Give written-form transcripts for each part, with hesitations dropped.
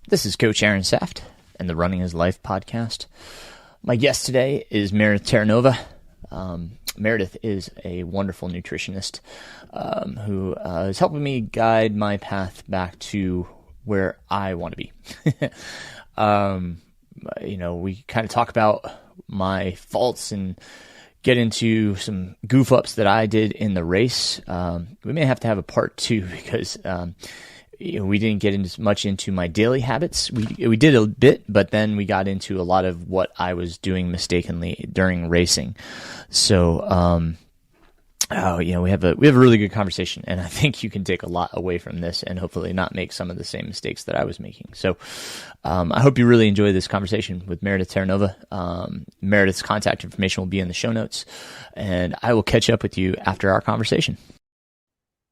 This is Coach Aaron Saft and the Running His Life podcast. My guest today is Meredith Terranova. Meredith is a wonderful nutritionist who is helping me guide my path back to where I want to be. We kind of talk about my faults and get into some goof ups that I did in the race. We may have to have a part two because we didn't get into much into my daily habits. We did a bit, but then we got into a lot of what I was doing mistakenly during racing. So, we have a really good conversation, and I think you can take a lot away from this and hopefully not make some of the same mistakes that I was making. So, I hope you really enjoy this conversation with Meredith Terranova. Meredith's contact information will be in the show notes, and I will catch up with you after our conversation.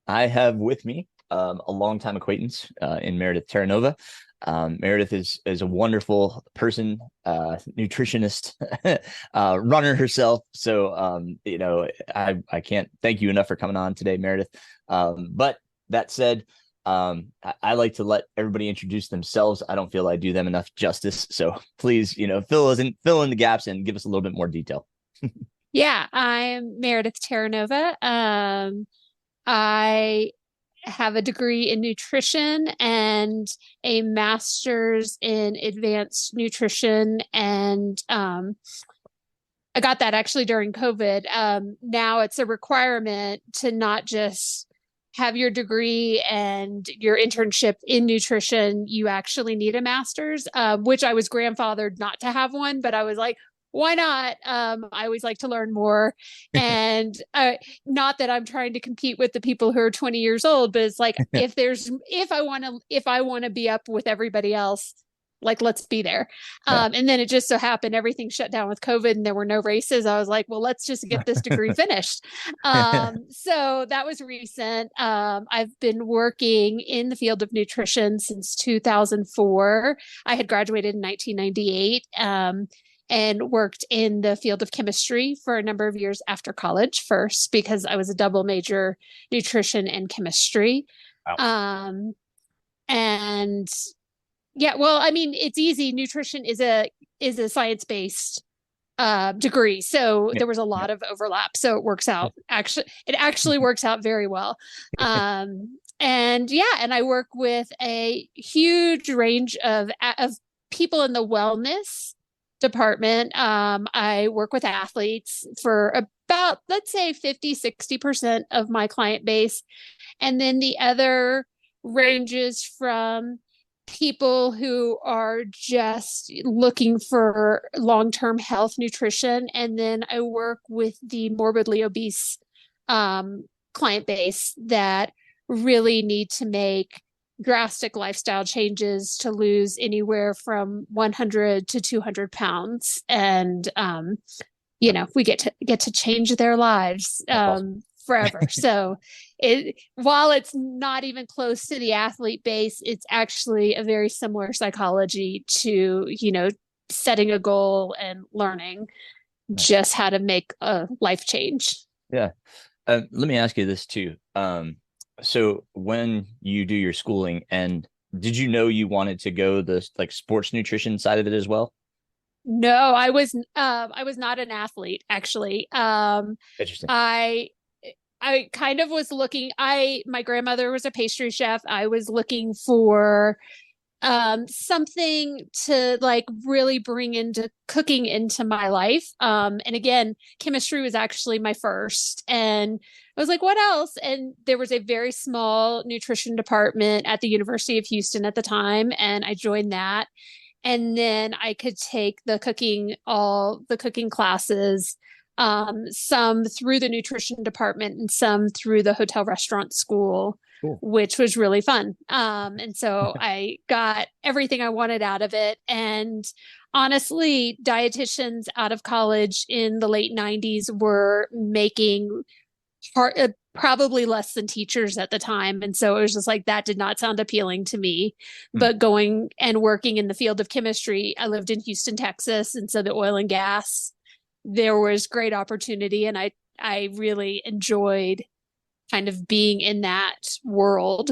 I have with me a longtime acquaintance in Meredith Terranova. Meredith is a wonderful person, nutritionist, runner herself. So, I can't thank you enough for coming on today, Meredith. But that said, I like to let everybody introduce themselves. I don't feel I do them enough justice. So please, fill in the gaps and give us a little bit more detail. Yeah, I'm Meredith Terranova. I have a degree in nutrition and a master's in advanced nutrition. And I got that actually during COVID. Now it's a requirement to not just have your degree and your internship in nutrition. You actually need a master's, which I was grandfathered not to have one, but I was like, why not? I always like to learn more. And not that I'm trying to compete with the people who are 20 years old, but it's like, if I want to be up with everybody else, like, let's be there. And then it just so happened everything shut down with COVID and there were no races. I was like, well, let's just get this degree finished. So that was recent. I've been working in the field of nutrition since 2004. I had graduated in 1998. And worked in the field of chemistry for a number of years after college, first because I was a double major, nutrition and chemistry. Wow. And yeah, well, I mean, it's easy. Nutrition is a science-based degree. So there was a lot of overlap. So it works out. It actually works out very well. And I work with a huge range of people in the wellness department. I work with athletes for about, let's say 50-60% of my client base. And then the other ranges from people who are just looking for long-term health nutrition. And then I work with the morbidly obese client base that really need to make drastic lifestyle changes to lose anywhere from 100 to 200 pounds. And, we get to change their lives forever. So while it's not even close to the athlete base, it's actually a very similar psychology to, setting a goal and learning just how to make a life change. Yeah. Let me ask you this too. So when you do your schooling, and did you know you wanted to go the sports nutrition side of it as well? No, I was not an athlete, actually. Interesting. I kind of was looking, my grandmother was a pastry chef. I was looking for something to really bring into cooking into my life. And again, chemistry was actually my first, and I was like, what else? And there was a very small nutrition department at the University of Houston at the time, and I joined that. And then I could take all the cooking classes, some through the nutrition department and some through the hotel restaurant school. Cool. Which was really fun. And so I got everything I wanted out of it. And honestly, dietitians out of college in the late 90s were making probably less than teachers at the time. And so it was just like, that did not sound appealing to me. But going and working in the field of chemistry, I lived in Houston, Texas. And so the oil and gas, there was great opportunity. And I really enjoyed kind of being in that world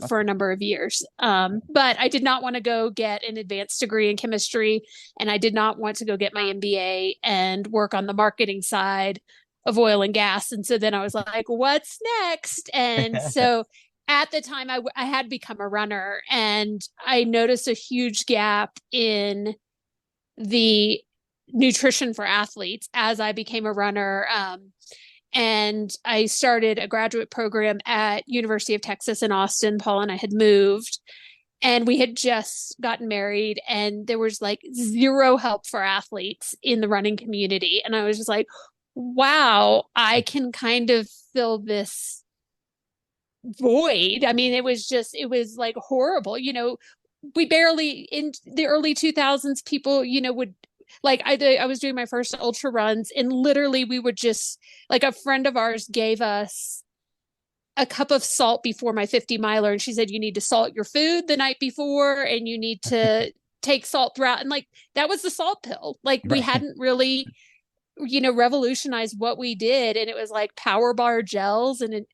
for a number of years. But I did not want to go get an advanced degree in chemistry, and I did not want to go get my MBA and work on the marketing side of oil and gas. And so then I was like, what's next? And so at the time, I had become a runner, and I noticed a huge gap in the nutrition for athletes as I became a runner. And I started a graduate program at University of Texas in Austin. Paul and I had moved, and we had just gotten married, and there was like zero help for athletes in the running community. And I was just like, wow, I can kind of fill this void. I mean, it was like horrible. We barely, in the early 2000s, people, would, like, I was doing my first ultra runs, and literally we would just, like, a friend of ours gave us a cup of salt before my 50 miler, and she said, you need to salt your food the night before, and you need to take salt throughout. And like, that was the salt pill. Like, we hadn't really, revolutionized what we did. And it was like power bar gels, and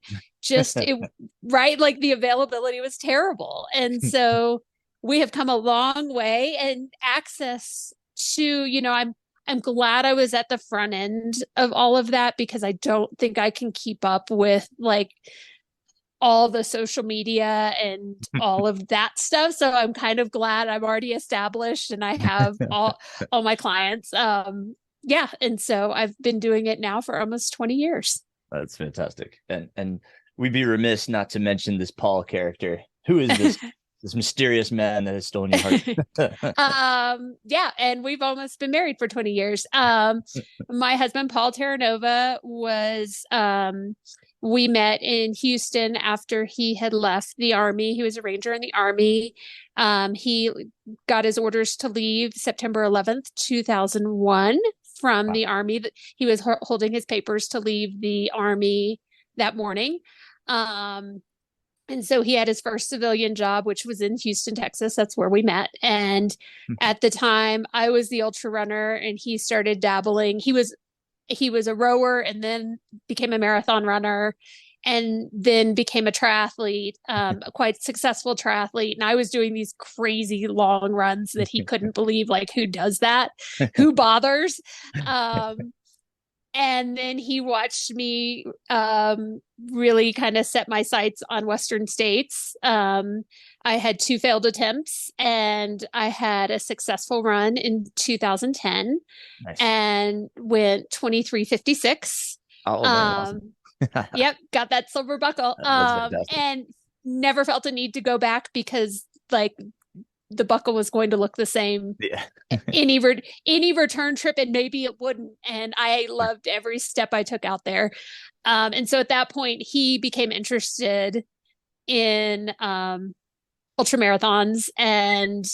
right. Like, the availability was terrible. And so we have come a long way, and access to, I'm glad I was at the front end of all of that, because I don't think I can keep up with like all the social media and all of that stuff. So I'm kind of glad I'm already established and I have all my clients. Yeah. And so I've been doing it now for almost 20 years. That's fantastic. And we'd be remiss not to mention this Paul character. Who is this? This mysterious man that has stolen your heart. Yeah. And we've almost been married for 20 years. My husband, Paul Terranova, we met in Houston after he had left the Army. He was a Ranger in the Army. He got his orders to leave September 11th, 2001 from the Army. He was holding his papers to leave the Army that morning. And so he had his first civilian job, which was in Houston, Texas. That's where we met. And at the time, I was the ultra runner, and he started dabbling. He was a rower, and then became a marathon runner, and then became a triathlete, a quite successful triathlete. And I was doing these crazy long runs that he couldn't believe, like, who does that? Who bothers? And then he watched me really kind of set my sights on Western states. I had 2 failed attempts, and I had a successful run in 2010. Nice. And went 23:56. Oh, awesome. Yep, got that silver buckle. And never felt a need to go back, because like the buckle was going to look the same. Yeah. any return trip, and maybe it wouldn't. And I loved every step I took out there. And so at that point, he became interested in ultra marathons, and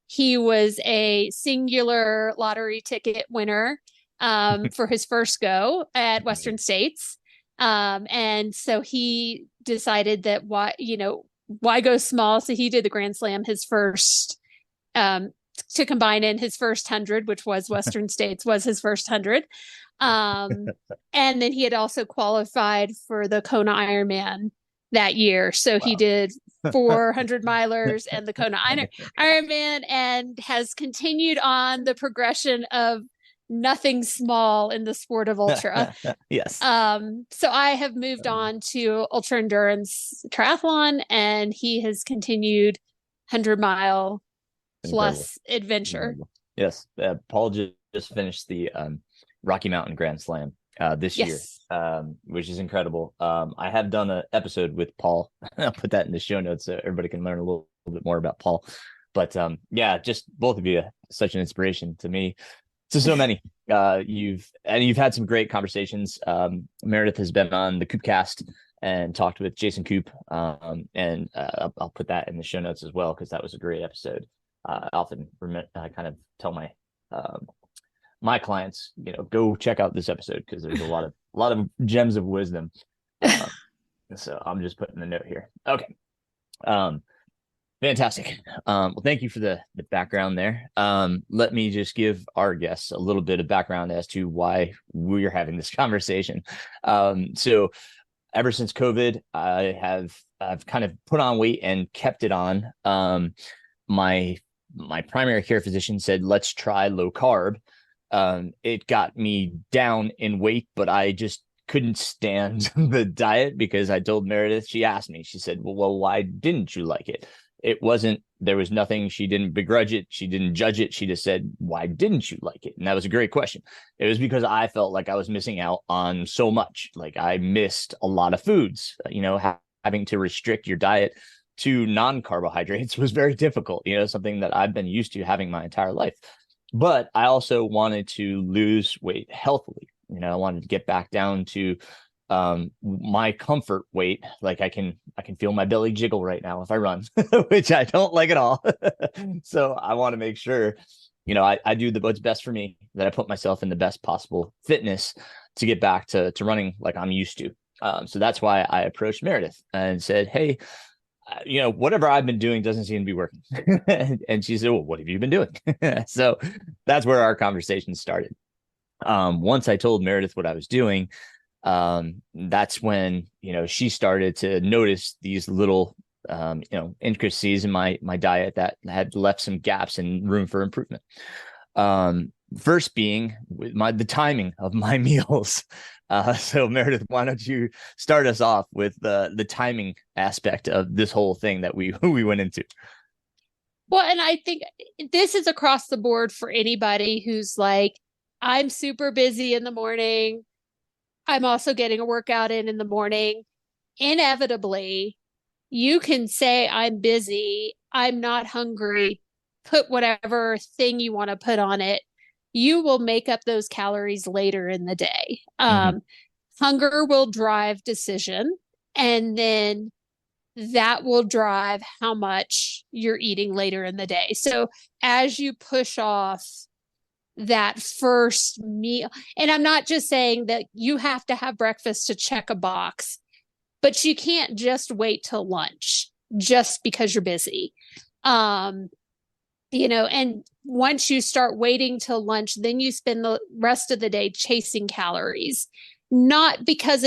he was a singular lottery ticket winner for his first go at Western States. And so he decided that why go small? So he did the Grand Slam, his first, to combine in his first 100, which was Western States, was his first 100. And then he had also qualified for the Kona Ironman that year. So he did 400 milers and the Kona Ironman, and has continued on the progression of nothing small in the sport of ultra. Yes. So I have moved on to ultra endurance triathlon, and he has continued 100-mile plus adventure. Incredible. Yes. Paul just finished the Rocky Mountain Grand Slam this year, which is incredible. I have done an episode with Paul. I'll put that in the show notes so everybody can learn a little bit more about Paul. But just both of you, such an inspiration to me. So many. You've had some great conversations. Meredith has been on the Coopcast and talked with Jason Coop, and I'll put that in the show notes as well, because that was a great episode. I often kind of tell my clients, go check out this episode, because there's a lot of gems of wisdom. So I'm just putting the note here. Okay. Fantastic. Well, thank you for the background there. Let me just give our guests a little bit of background as to why we're having this conversation. So ever since COVID, I've kind of put on weight and kept it on. My my primary care physician said, let's try low carb. It got me down in weight, but I just couldn't stand the diet because I told Meredith, she asked me, she said, well, why didn't you like it? It wasn't, there was nothing, she didn't begrudge it. She didn't judge it. She just said, why didn't you like it? And that was a great question. It was because I felt like I was missing out on so much. Like I missed a lot of foods, having to restrict your diet to non-carbohydrates was very difficult, something that I've been used to having my entire life. But I also wanted to lose weight healthily. I wanted to get back down to my comfort weight. Like I can feel my belly jiggle right now if I run, which I don't like at all. So I want to make sure, I do what's best for me, that I put myself in the best possible fitness to get back to running like I'm used to. So that's why I approached Meredith and said, hey, whatever I've been doing doesn't seem to be working. And she said, well, what have you been doing? So that's where our conversation started. Once I told Meredith what I was doing, that's when, she started to notice these little, intricacies in my diet that had left some gaps and room for improvement. First being the timing of my meals. So Meredith, why don't you start us off with the timing aspect of this whole thing that we went into? Well, and I think this is across the board for anybody who's like, I'm super busy in the morning. I'm also getting a workout in the morning. Inevitably, you can say, I'm busy, I'm not hungry, put whatever thing you want to put on it. You will make up those calories later in the day. Hunger will drive decision, and then that will drive how much you're eating later in the day. So as you push off that first meal, and I'm not just saying that you have to have breakfast to check a box, but you can't just wait till lunch just because you're busy. And once you start waiting till lunch, then you spend the rest of the day chasing calories. Not because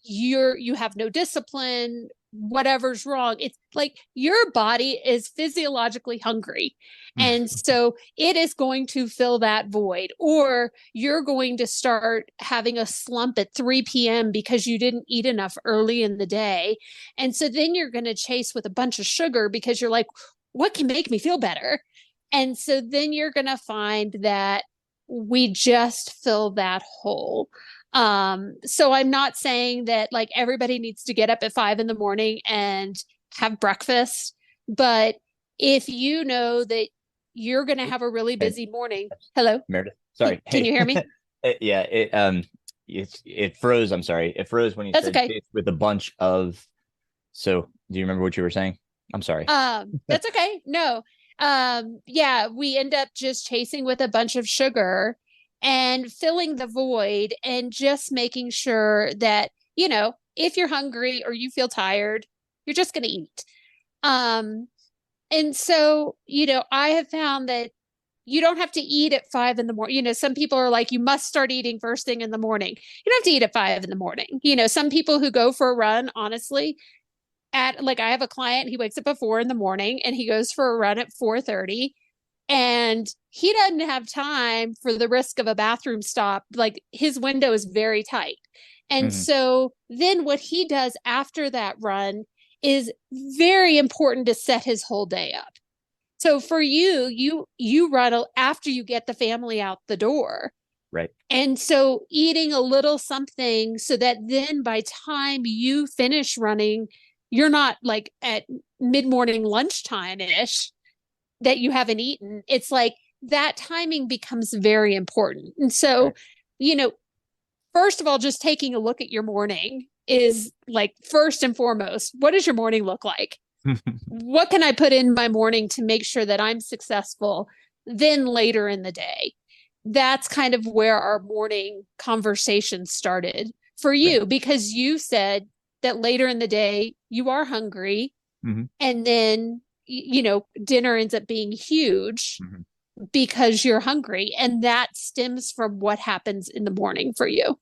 you have no discipline, whatever's wrong. It's like your body is physiologically hungry. And so it is going to fill that void, or you're going to start having a slump at 3 p.m. because you didn't eat enough early in the day. And so then you're going to chase with a bunch of sugar because you're like, what can make me feel better? And so then you're going to find that we just fill that hole. So I'm not saying that like everybody needs to get up at 5 a.m. and have breakfast, but if you know that you're going to have a really busy morning. Hello, Meredith. Sorry. Can you hear me? It froze. I'm sorry. It froze when you That's said okay. with a bunch of. So do you remember what you were saying? I'm sorry. That's okay. No. Yeah, we end up just chasing with a bunch of sugar and filling the void, and just making sure that, if you're hungry or you feel tired, you're just going to eat. And so, I have found that you don't have to eat at 5 a.m. Some people are like, you must start eating first thing in the morning. You don't have to eat at 5 a.m. Some people who go for a run, honestly, I have a client, he wakes up at 4 a.m. and he goes for a run at 4:30, and he doesn't have time for the risk of a bathroom stop. Like his window is very tight. And so then what he does after that run is very important to set his whole day up. So for you run after you get the family out the door. Right. And so eating a little something so that then by time you finish running, you're not like at mid-morning lunchtime-ish that you haven't eaten. It's like that timing becomes very important. And so, right. First of all, just taking a look at your morning is like first and foremost, what does your morning look like? What can I put in my morning to make sure that I'm successful? Then later in the day, that's kind of where our morning conversation started for you, right. Because you said that later in the day, you are hungry. And then, dinner ends up being huge because you're hungry. And that stems from what happens in the morning for you.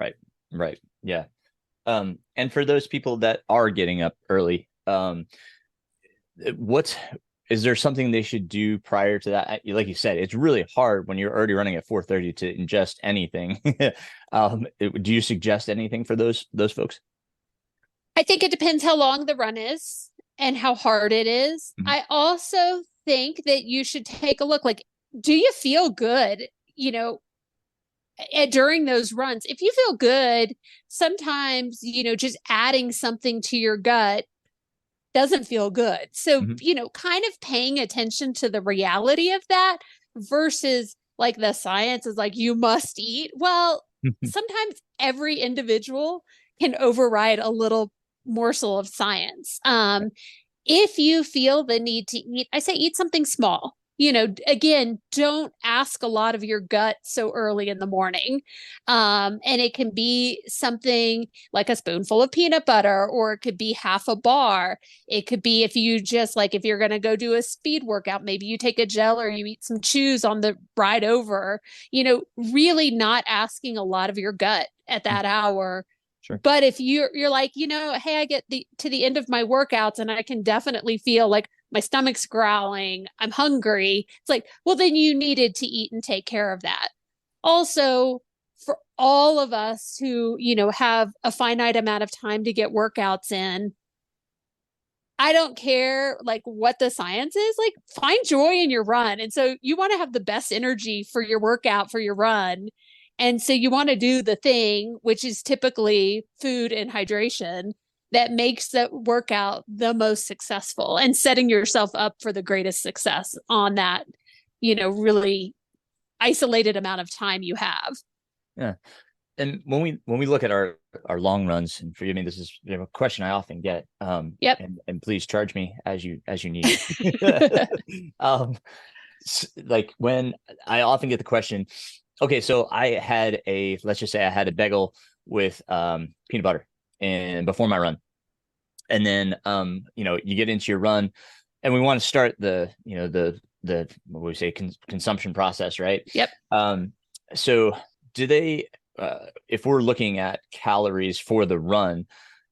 Right. Right. Yeah. And for those people that are getting up early, what's is there something they should do prior to that? Like you said, it's really hard when you're already running at 4:30 to ingest anything. Do you suggest anything for those folks? I think it depends how long the run is and how hard it is. Mhm. I also think that you should take a look, like, do you feel good, during those runs? If you feel good, sometimes, just adding something to your gut doesn't feel good. So, Mhm. kind of paying attention to the reality of that versus like the science is like, you must eat. Well, sometimes every individual can override a little morsel of science. If you feel the need to eat, I say eat something small. Again, don't ask a lot of your gut so early in the morning. And it can be something like a spoonful of peanut butter, or it could be half a bar. It could be, if you just like, if you're going to go do a speed workout, maybe you take a gel or you eat some chews on the ride over, really not asking a lot of your gut at that hour. Sure. But if you're like, hey, I get to the end of my workouts and I can definitely feel like my stomach's growling, I'm hungry. It's like, well, then you needed to eat and take care of that. Also, for all of us who, have a finite amount of time to get workouts in, I don't care like what the science is, like find joy in your run. And so you want to have the best energy for your workout, for your run. And so you want to do the thing, which is typically food and hydration, that makes the workout the most successful, and setting yourself up for the greatest success on that, really isolated amount of time you have. Yeah. And when we look at our long runs, and forgive me, this is a question I often get. Yep. And please charge me as you need. um, like when I often get the question, okay, so let's just say I had a bagel with peanut butter and before my run, and then you get into your run, and we want to start the what we say consumption process, right? Yep. So do they if we're looking at calories for the run,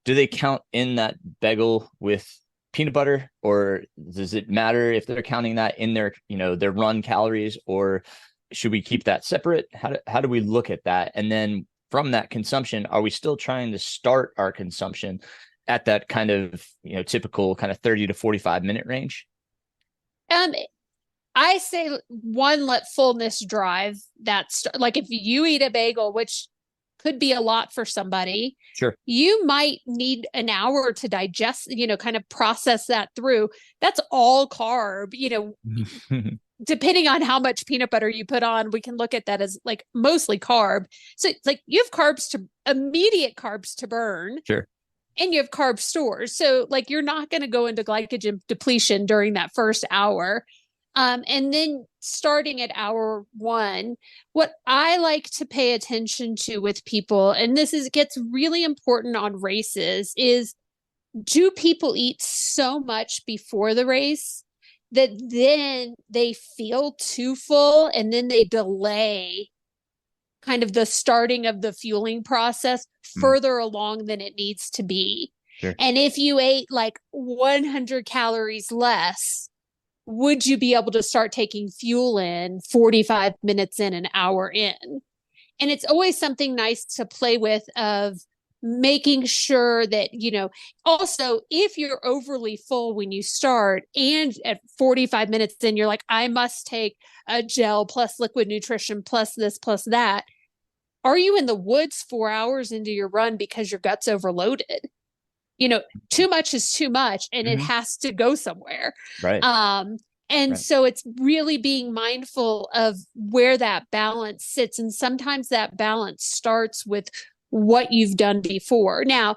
do they count in that bagel with peanut butter, or does it matter if they're counting that in their run calories, or should we keep that separate? How do we look at that? And then from that consumption, are we still trying to start our consumption at that kind of typical kind of 30 to 45 minute range? Um, I say one, let fullness drive that. Like if you eat a bagel, which could be a lot for somebody, Sure. you might need an hour to digest, kind of process that through. That's all carb, depending on how much peanut butter you put on, we can look at that as like mostly carb. So it's like you have immediate carbs to burn. Sure. And you have carb stores. So like you're not going to go into glycogen depletion during that first hour. And then starting at hour one, what I like to pay attention to with people, and gets really important on races, is do people eat so much before the race that then they feel too full and then they delay kind of the starting of the fueling process further along than it needs to be? Sure. And if you ate like 100 calories less, would you be able to start taking fuel in 45 minutes in, an hour in? And it's always something nice to play with, of making sure that, also if you're overly full when you start and at 45 minutes in, you're like, I must take a gel plus liquid nutrition plus this plus that. Are you in the woods 4 hours into your run because your gut's overloaded? Too much is too much, and it has to go somewhere. Right. And Right. so it's really being mindful of where that balance sits. And sometimes that balance starts with what you've done before. Now,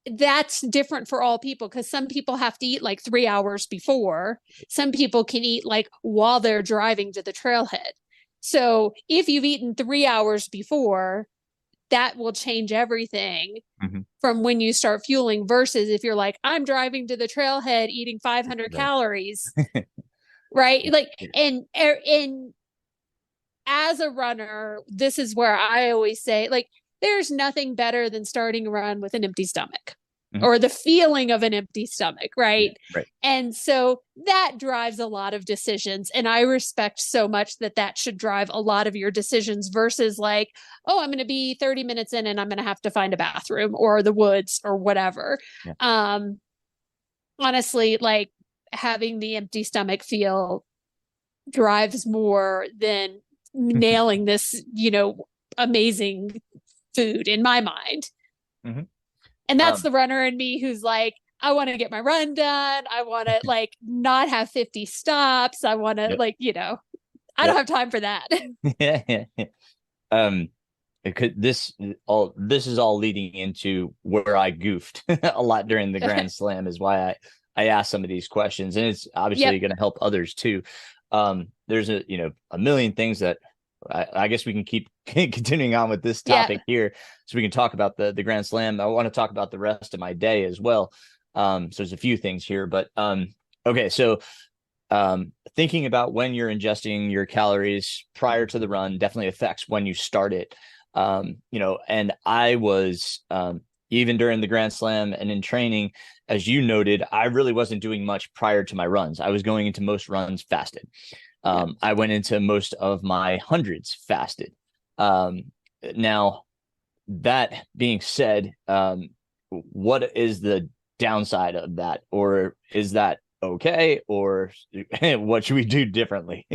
that's different for all people, because some people have to eat like 3 hours before. Some people can eat like while they're driving to the trailhead. So if you've eaten 3 hours before, that will change everything from when you start fueling, versus if you're like, I'm driving to the trailhead eating 500 Right. calories, right? Like, and as a runner, this is where I always say, like, there's nothing better than starting a run with an empty stomach. Mhm. Or the feeling of an empty stomach, right? Yeah, right. And so that drives a lot of decisions. And I respect so much that that should drive a lot of your decisions versus like, oh, I'm going to be 30 minutes in and I'm going to have to find a bathroom or the woods or whatever. Yeah. Honestly, like having the empty stomach feel drives more than nailing this, amazing food in my mind. Mhm. And that's Um, the runner in me who's like, I want to get my run done. I want to like not have 50 stops. I want to yep. like, I don't Yep. have time for that. Yeah. Yeah. Yeah. Um, this is all leading into where I goofed a lot during the Grand Slam is why I asked some of these questions, and it's Yep. obviously going to help others too. There's a million things that I guess we can keep continuing on with this Yeah. topic here, so we can talk about the Grand Slam. I want to talk about the rest of my day as well. So there's a few things here, but okay, so thinking about when you're ingesting your calories prior to the run definitely affects when you start it. And I was even during the Grand Slam and in training, as you noted, I really wasn't doing much prior to my runs. I was going into most runs fasted. Yep. I went into most of my hundreds fasted. Now, that being said, what is the downside of that, or is that okay, or what should we do differently?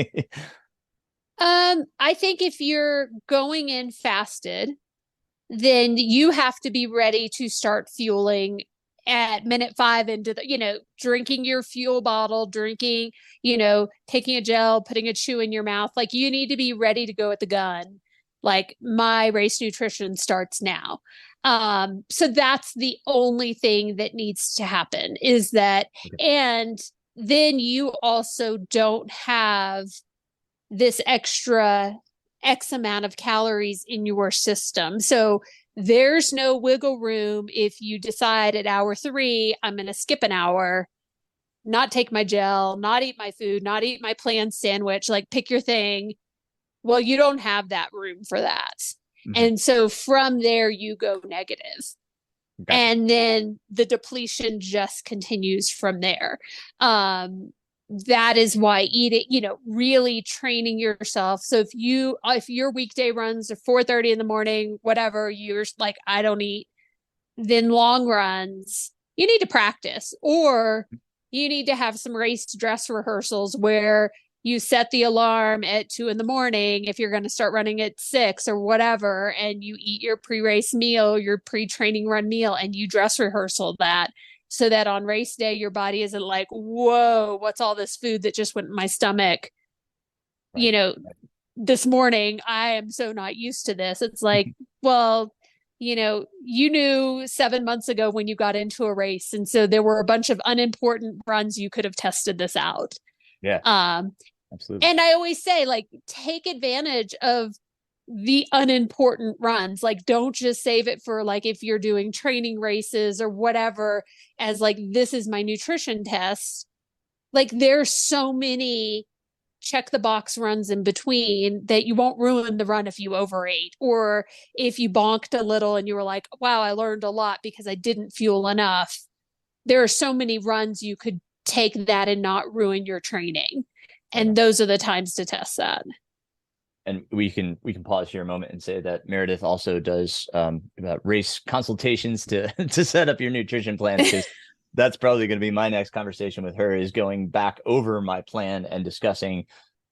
I think if you're going in fasted, then you have to be ready to start fueling at minute 5 into the, drinking your fuel bottle, drinking, taking a gel, putting a chew in your mouth. Like you need to be ready to go at the gun. Like my race nutrition starts now. So that's the only thing that needs to happen is that, Okay. and then you also don't have this extra X amount of calories in your system. So there's no wiggle room if you decide at hour 3, I'm going to skip an hour, not take my gel, not eat my food, not eat my planned sandwich, like pick your thing. Well, you don't have that room for that. Mhm. And so from there, you go negative. Gotcha. And then the depletion just continues from there. That is why eating, really training yourself. So if your weekday runs are 4:30 in the morning, whatever, you're like, I don't eat, then long runs, you need to practice, or you need to have some race dress rehearsals where you set the alarm at 2 in the morning if you're going to start running at 6 or whatever, and you eat your pre-race meal, your pre-training run meal, and you dress rehearsal that so that on race day your body isn't like, whoa, what's all this food that just went in my stomach, Right. this morning. I am so not used to this. It's like, well, you knew 7 months ago when you got into a race. And so there were a bunch of unimportant runs. You could have tested this out. Yeah, Um, absolutely. and I always say, like, take advantage of the unimportant runs. Like, don't just save it for like if you're doing training races or whatever, as like, this is my nutrition test. Like, there's so many check the box runs in between that you won't ruin the run if you overate or if you bonked a little and you were like, wow, I learned a lot because I didn't fuel enough. There are so many runs you could take that and not ruin your training. Right And on. those are the times to test that. And we can pause here a moment and say that Meredith also does about race consultations to to set up your nutrition plans, because that's probably going to be my next conversation with her, is going back over my plan and discussing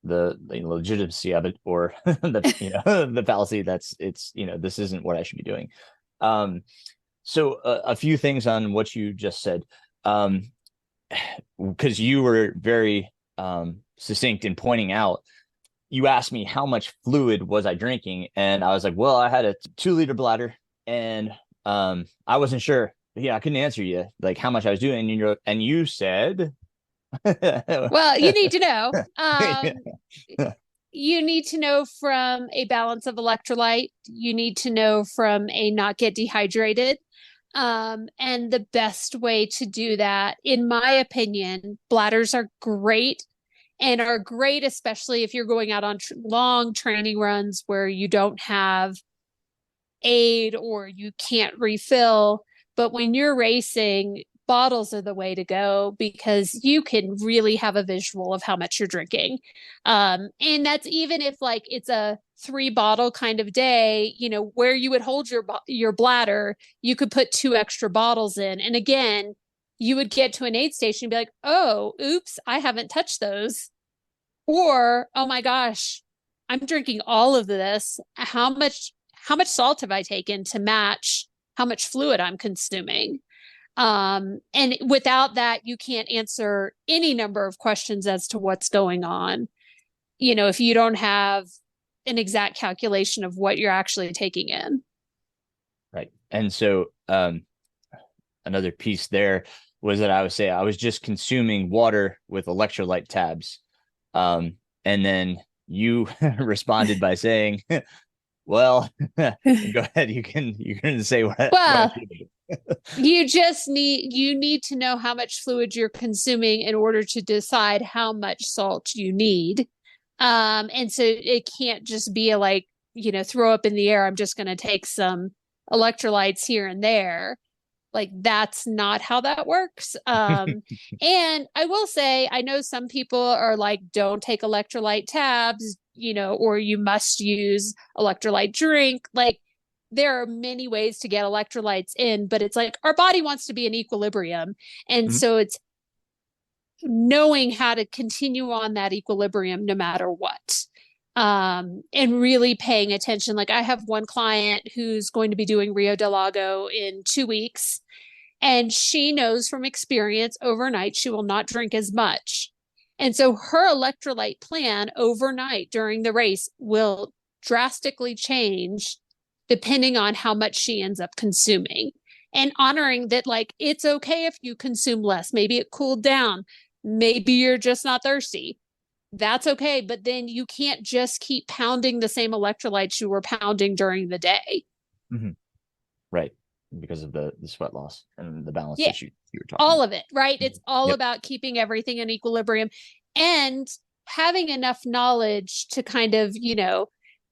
the legitimacy of it, or the fallacy that's this isn't what I should be doing. So a few things on what you just said, because you were very succinct in pointing out, you asked me how much fluid was I drinking, and I was like, well, I had a 2-liter bladder, and I wasn't sure. Yeah, I couldn't answer you like how much I was doing, and you said, Well, you need to know. yeah. You need to know from a balance of electrolyte. You need to know from a not get dehydrated. And the best way to do that, in my opinion, bladders are great and are great, especially if you're going out on long training runs where you don't have aid or you can't refill. But when you're racing, bottles are the way to go because you can really have a visual of how much you're drinking. And that's even if like it's a 3 bottle kind of day, you know, where you would hold your bladder, you could put 2 extra bottles in. And again, you would get to an aid station and be like, oh, oops, I haven't touched those. Or, oh my gosh, I'm drinking all of this. How much salt have I taken to match how much fluid I'm consuming? And without that, you can't answer any number of questions as to what's going on. You know, if you don't have an exact calculation of what you're actually taking in. Right. And so another piece there was that I was just consuming water with electrolyte tabs. And then you responded by saying, well, go ahead. You can say what Well, I do. you need to know how much fluid you're consuming in order to decide how much salt you need. And so it can't just be like, you know, throw up in the air. I'm just going to take some electrolytes here and there. Like that's not how that works. And I will say, I know some people are like, don't take electrolyte tabs, you know, or you must use electrolyte drink. Like there are many ways to get electrolytes in, but it's like our body wants to be in equilibrium. And Mhm. so it's knowing how to continue on that equilibrium no matter what. And really paying attention. Like I have one client who's going to be doing Rio del Lago in 2 weeks, and she knows from experience overnight she will not drink as much. And so her electrolyte plan overnight during the race will drastically change depending on how much she ends up consuming. And honoring that, like, it's okay if you consume less. Maybe it cooled down. Maybe you're just not thirsty. That's okay. But then you can't just keep pounding the same electrolytes you were pounding during the day. Mm-hmm. Right. Because of the sweat loss and the balance Yeah, issue you were talking all about. of it, right? It's all Yep. about keeping everything in equilibrium and having enough knowledge to kind of, you know,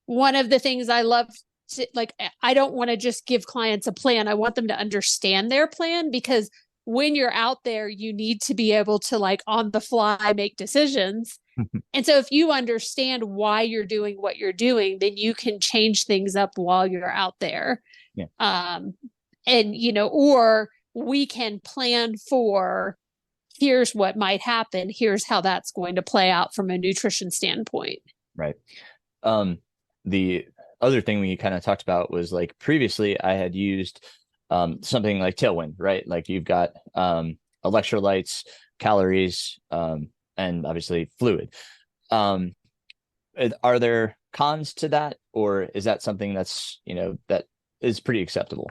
one of the things I love to, like, I don't want to just give clients a plan. I want them to understand their plan because when you're out there, you need to be able to, like, on the fly make decisions. And so if you understand why you're doing what you're doing, then you can change things up while you're out there. Yeah. And, you know, or we can plan for here's what might happen, here's how that's going to play out from a nutrition standpoint. Right. The other thing we kind of talked about was like previously I had used something like Tailwind, right? Like you've got electrolytes, calories, and obviously fluid. Are there cons to that, or is that something that's, you know, that is pretty acceptable?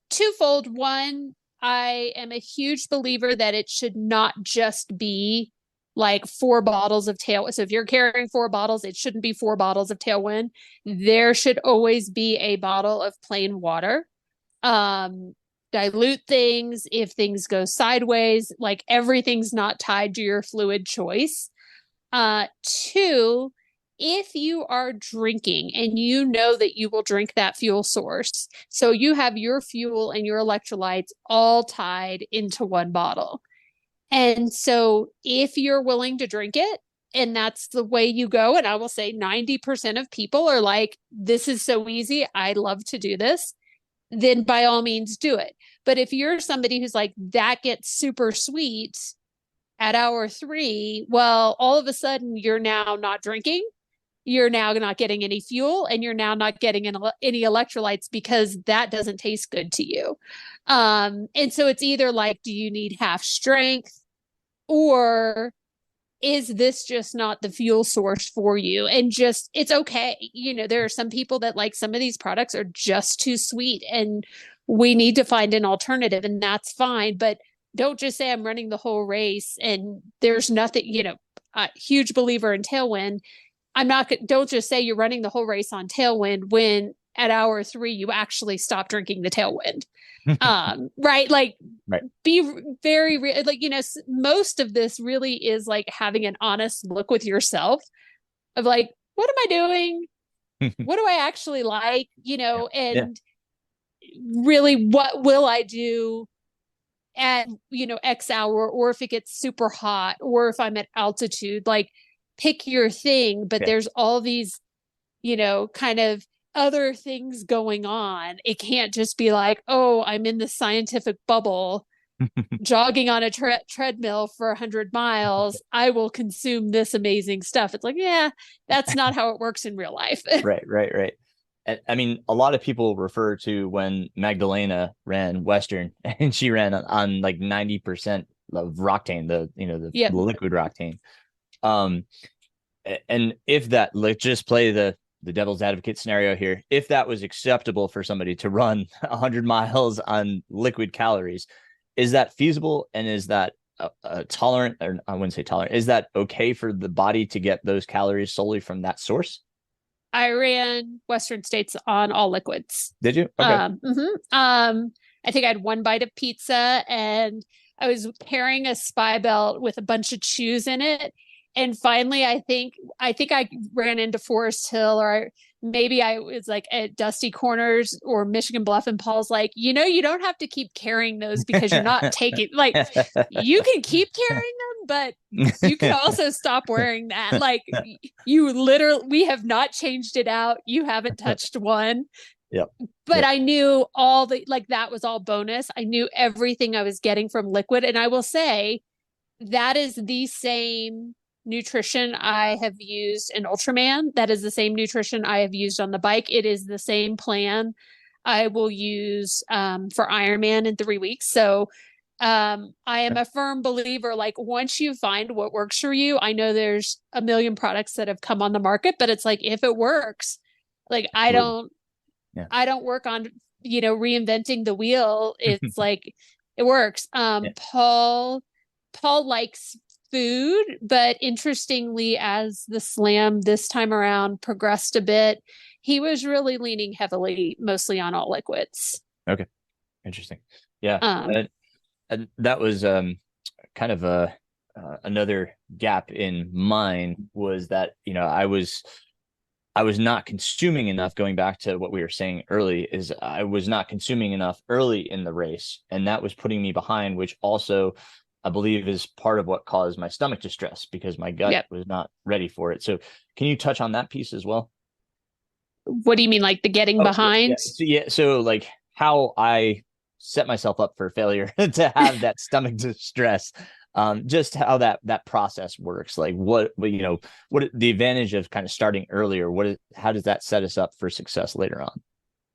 Twofold. One, I am a huge believer that it should not just be like 4 bottles of Tailwind. So if you're carrying 4 bottles, it shouldn't be 4 bottles of Tailwind. There should always be a bottle of plain water. Dilute things if things go sideways. Like everything's not tied to your fluid choice. Two, if you are drinking and you know that you will drink that fuel source, so you have your fuel and your electrolytes all tied into one bottle. And so if you're willing to drink it, and that's the way you go, and I will say 90% of people are like, this is so easy. I love to do this. Then by all means do it. But if you're somebody who's like, that gets super sweet at hour 3, well, all of a sudden you're now not drinking. You're now not getting any fuel and you're now not getting any electrolytes because that doesn't taste good to you. And so it's either like, do you need half strength or is this just not the fuel source for you? And just, it's okay. You know, there are some people that like some of these products are just too sweet and we need to find an alternative, and that's fine. But don't just say I'm running the whole race and there's nothing, you know, a huge believer in Tailwind. Don't just say you're running the whole race on Tailwind when at hour 3 you actually stop drinking the Tailwind. Right? Like, Right. be very like, you know, most of this really is like having an honest look with yourself of like, what am I doing? what do I actually like, Yeah. Yeah. and really what will I do at, X hour, or if it gets super hot, or if I'm at altitude, like pick your thing. But Yeah. there's all these, kind of other things going on. It can't just be like, oh, I'm in the scientific bubble jogging on a treadmill for 100 miles. I will consume this amazing stuff. It's like, yeah, that's not how it works in real life. Right, right, right. I mean, a lot of people refer to when Magdalena ran Western and she ran on like 90% of Roctane, the Yep. liquid Roctane. Um, and if that, like, just play the devil's advocate scenario here, if that was acceptable for somebody to run 100 miles on liquid calories, is that feasible? And is that tolerant, or I wouldn't say tolerant, is that okay for the body to get those calories solely from that source? I ran Western States on all liquids. Did you? Okay. I think I had one bite of pizza, and I was carrying a spy belt with a bunch of chews in it. And finally, I think I ran into Forest Hill, or maybe I was like at Dusty Corners or Michigan Bluff, and Paul's like, you don't have to keep carrying those because you're not taking, like, you can keep carrying them, but you can also stop wearing that. Like, you literally, we have not changed it out. You haven't touched one. Yep. But Yep. I knew all the, like, that was all bonus. I knew everything I was getting from liquid. And I will say that is the same nutrition I have used in Ultraman. That is the same nutrition I have used on the bike. It is the same plan I will use for Ironman in 3 weeks. So I am a firm believer, like, once you find what works for you, I know there's a million products that have come on the market, but it's like, if it works, like, Yeah. I don't work on, reinventing the wheel. It's like, it works. Yeah. Paul likes food, but interestingly, as the slam this time around progressed a bit, he was really leaning heavily, mostly on all liquids. Okay. Interesting. Yeah. Um, And that was kind of another gap in mine, was that, I was not consuming enough. Going back to what we were saying early, is I was not consuming enough early in the race, and that was putting me behind, which also I believe is part of what caused my stomach distress, because my gut yep. was not ready for it. So can you touch on that piece as well? What do you mean, like the getting Oh, yeah, yeah. behind? So like how I set myself up for failure to have that stomach distress, just how that process works. Like what the advantage of kind of starting earlier, how does that set us up for success later on?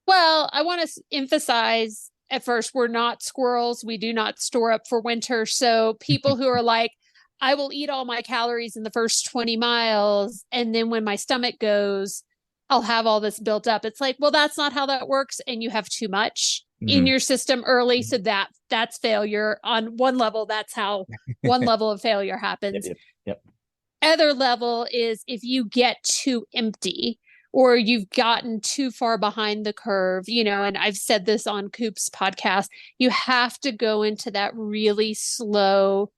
Well, I want to emphasize, at first, we're not squirrels. We do not store up for winter. So people who are like, I will eat all my calories in the first 20 miles, and then when my stomach goes, I'll have all this built up. It's like, well, that's not how that works. And you have too much in Mhm. your system early. So that's failure. On one level, that's how one level of failure Yep, happens. yep, yep. Other level is if you get too empty, or you've gotten too far behind the curve, and I've said this on Coop's podcast, you have to go into that really slow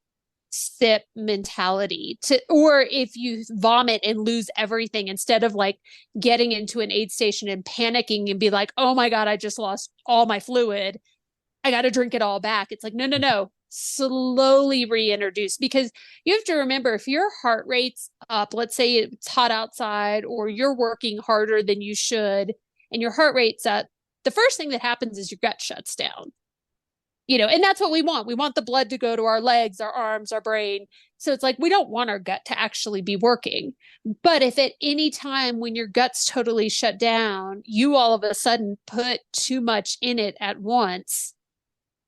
sip mentality or if you vomit and lose everything, instead of like getting into an aid station and panicking and be like, oh my God, I just lost all my fluid, I got to drink it all back. It's like, no, no, no. Slowly reintroduce, because you have to remember, if your heart rate's up, let's say it's hot outside, or you're working harder than you should, and your heart rate's up, the first thing that happens is your gut shuts down. And that's what we want. We want the blood to go to our legs, our arms, our brain. So it's like, we don't want our gut to actually be working. But if at any time when your gut's totally shut down, you all of a sudden put too much in it at once,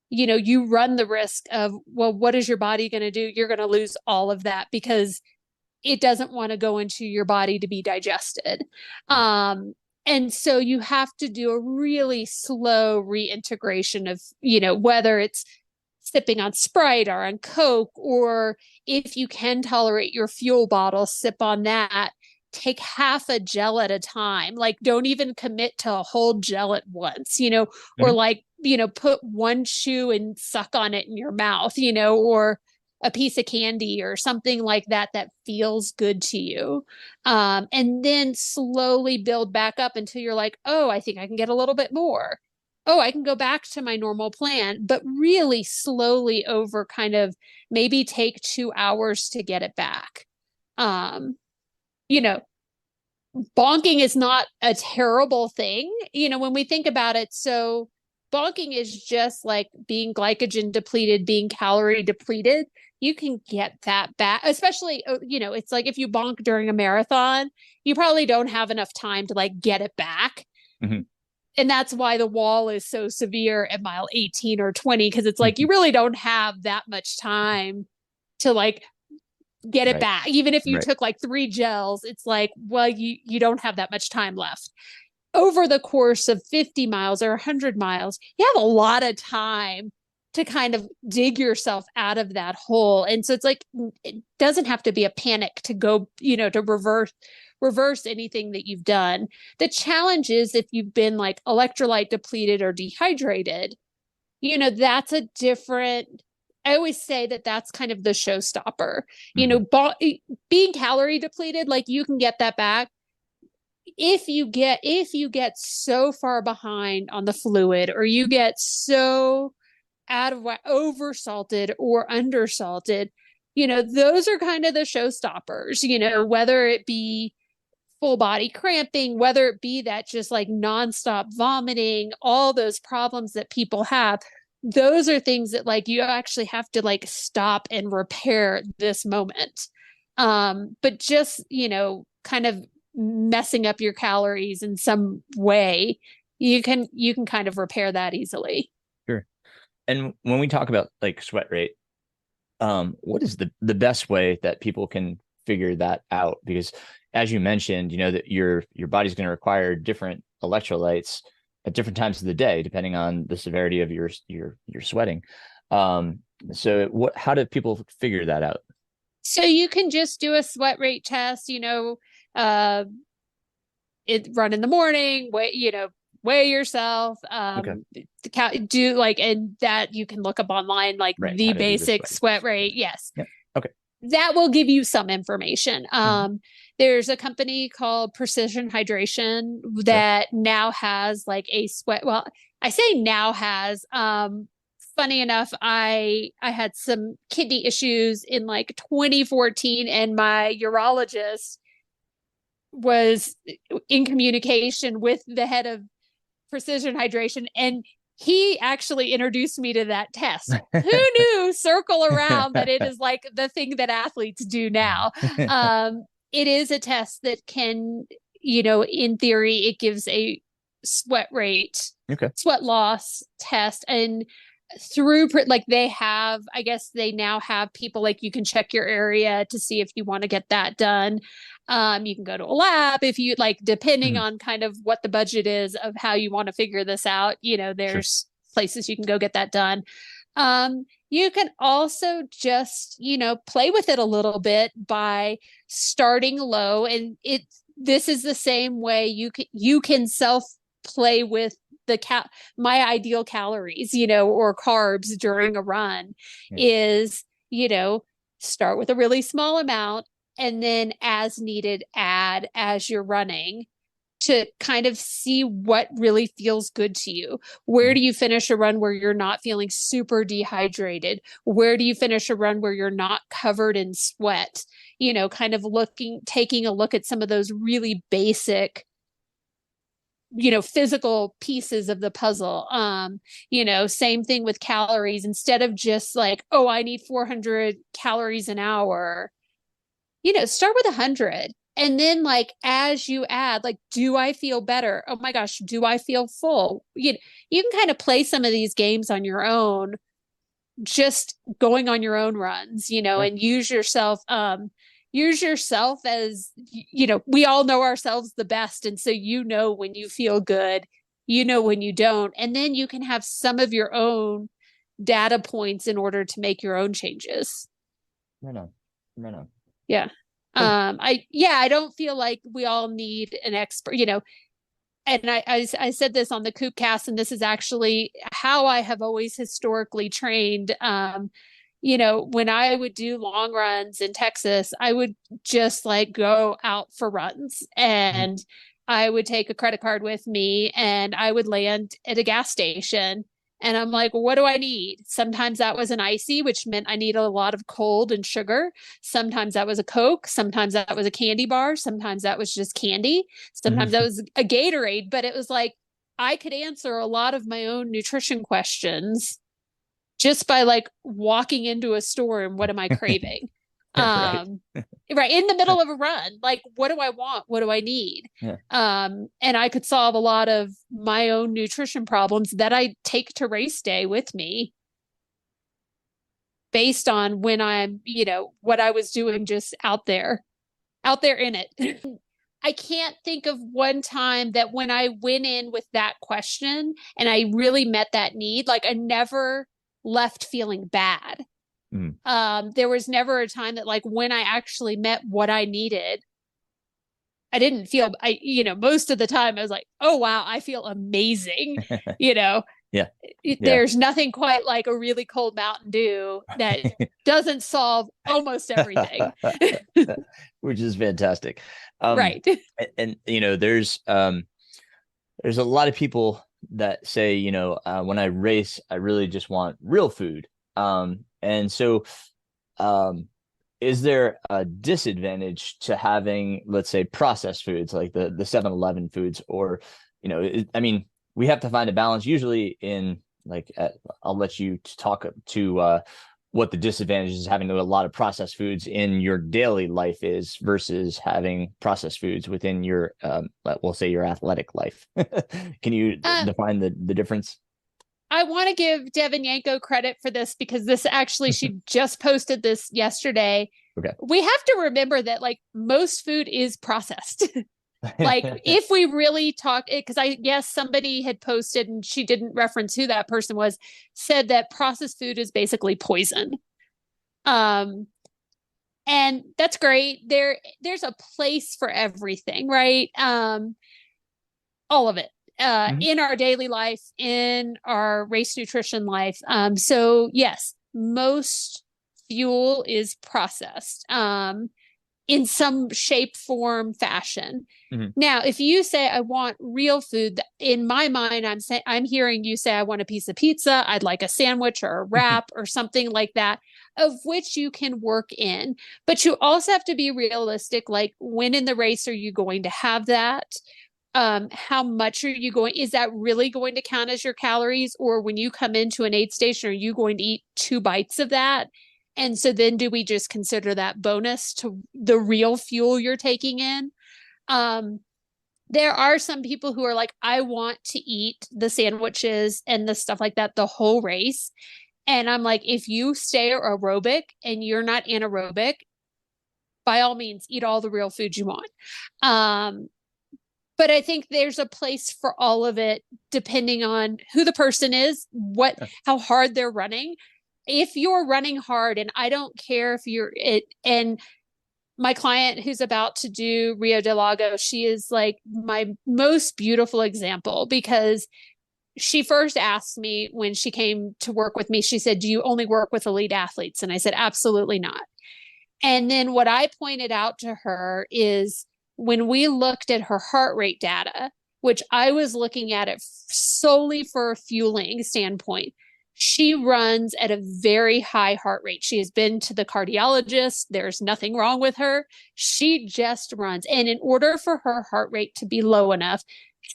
you run the risk of, well, what is your body going to do? You're going to lose all of that because it doesn't want to go into your body to be digested. And so you have to do a really slow reintegration of, whether it's sipping on Sprite or on Coke, or if you can tolerate your fuel bottle, sip on that. Take half a gel at a time. Like, don't even commit to a whole gel at once, or Mhm. like, put one chew and suck on it in your mouth, or a piece of candy or something like that that feels good to you. And then slowly build back up until you're like, oh, I think I can get a little bit more. Oh, I can go back to my normal plan, but really slowly over kind of maybe take 2 hours to get it back. Um, you know, bonking is not a terrible thing, when we think about it. So bonking is just like being glycogen depleted, being calorie depleted. You can get that back, especially, it's like if you bonk during a marathon, you probably don't have enough time to like get it back. Mm-hmm. And that's why the wall is so severe at mile 18 or 20, because it's like you really don't have that much time to like get it back. Even if you took like 3 gels, it's like, well, you don't have that much time left. Over the course of 50 miles or 100 miles, you have a lot of time to kind of dig yourself out of that hole. And so it's like, it doesn't have to be a panic to go, to reverse anything that you've done. The challenge is if you've been like electrolyte depleted or dehydrated, that's a different, I always say that that's kind of the showstopper. Being calorie depleted, like you can get that back. If you get so far behind on the fluid, or you get so out of whack, over salted or under salted, those are kind of the showstoppers, whether it be full body cramping, whether it be that just like nonstop vomiting, all those problems that people have. Those are things that like you actually have to like stop and repair this moment. But just, kind of messing up your calories in some way, you can kind of repair that easily. Sure. And when we talk about like sweat rate, what is the best way that people can figure that out? Because as you mentioned, that your body's going to require different electrolytes at different times of the day, depending on the severity of your sweating. So how do people figure that out? So you can just do a sweat rate test, run in the morning, weigh yourself, do like, and that you can look up online, like the basic sweat rate. Yes. Yep. Okay. That will give you some information. There's a company called Precision Hydration that now has like a sweat. Well, I say now has, funny enough, I had some kidney issues in like 2014, and my urologist was in communication with the head of Precision Hydration, and he actually introduced me to that test. Who knew? Circle around that it is like the thing that athletes do now. It is a test that can, in theory, it gives a sweat rate, sweat loss test. And through like I guess they now have people like you can check your area to see if you want to get that done. You can go to a lab if you like, depending on kind of what the budget is of how you want to figure this out. There's places you can go get that done. You can also just, play with it a little bit by starting low. And this is the same way you can self play with my ideal calories, or carbs during a run is, start with a really small amount and then as needed add as you're running to kind of see what really feels good to you. Where do you finish a run where you're not feeling super dehydrated? Where do you finish a run where you're not covered in sweat? Kind of taking a look at some of those really basic, physical pieces of the puzzle. Same thing with calories. Instead of just like, oh, I need 400 calories an hour, start with 100. And then like, as you add, like, do I feel better? Oh my gosh, do I feel full? You can kind of play some of these games on your own, just going on your own runs, and use yourself as, we all know ourselves the best. And so, when you feel good, when you don't, and then you can have some of your own data points in order to make your own changes. Right on. Yeah. I don't feel like we all need an expert, and I said this on the Coopcast, and this is actually how I have always historically trained. when I would do long runs in Texas, I would just like go out for runs, and I would take a credit card with me, and I would land at a gas station. And I'm like, what do I need? Sometimes that was an icy, which meant I needed a lot of cold and sugar. Sometimes that was a Coke. Sometimes that was a candy bar. Sometimes that was just candy. Sometimes that was a Gatorade. But it was like I could answer a lot of my own nutrition questions just by like walking into a store and what am I craving? Right. Right in the middle of a run, like what do I want? What do I need? Yeah. And I could solve a lot of my own nutrition problems that I take to race day with me based on when I'm, what I was doing just out there in it. I can't think of one time that when I went in with that question and I really met that need, like I never left feeling bad. There was never a time that like when I actually met what I needed, I didn't feel, most of the time I was like, oh, wow, I feel amazing. Yeah. There's nothing quite like a really cold Mountain Dew that doesn't solve almost everything. Which is fantastic. Right. And there's a lot of people that say, when I race, I really just want real food. And so, is there a disadvantage to having, let's say, processed foods like the 7-Eleven foods, or, I mean, we have to find a balance usually in like, I'll let you talk to what the disadvantages is having a lot of processed foods in your daily life is versus having processed foods within your, we'll say your athletic life. Can you define the difference? I want to give Devin Yanko credit for this because this actually, she just posted this yesterday. Okay. We have to remember that like most food is processed. Like if we really talk it, because I guess somebody had posted and she didn't reference who that person was, said that processed food is basically poison. And that's great. There's a place for everything, right? All of it. In our daily life, in our race nutrition life. So yes, most fuel is processed in some shape, form, fashion. Now, if you say I want real food, in my mind, I'm hearing you say I want a piece of pizza, I'd like a sandwich or a wrap or something like that, of which you can work in. But you also have to be realistic, like when in the race are you going to have that? How much are you going? Is that really going to count as your calories? Or when you come into an aid station, are you going to eat 2 bites of that? And so then do we just consider that bonus to the real fuel you're taking in? There are some people who are like, I want to eat the sandwiches and the stuff like that the whole race. And I'm like, if you stay aerobic and you're not anaerobic, by all means, eat all the real food you want. But I think there's a place for all of it, depending on who the person is, how hard they're running. If you're running hard, and I don't care if and my client who's about to do Rio de Lago, she is like my most beautiful example because she first asked me when she came to work with me, she said, do you only work with elite athletes? And I said, absolutely not. And then what I pointed out to her is, when we looked at her heart rate data, which I was looking at it solely for a fueling standpoint, she runs at a very high heart rate. She has been to the cardiologist. There's nothing wrong with her. She just runs. And in order for her heart rate to be low enough,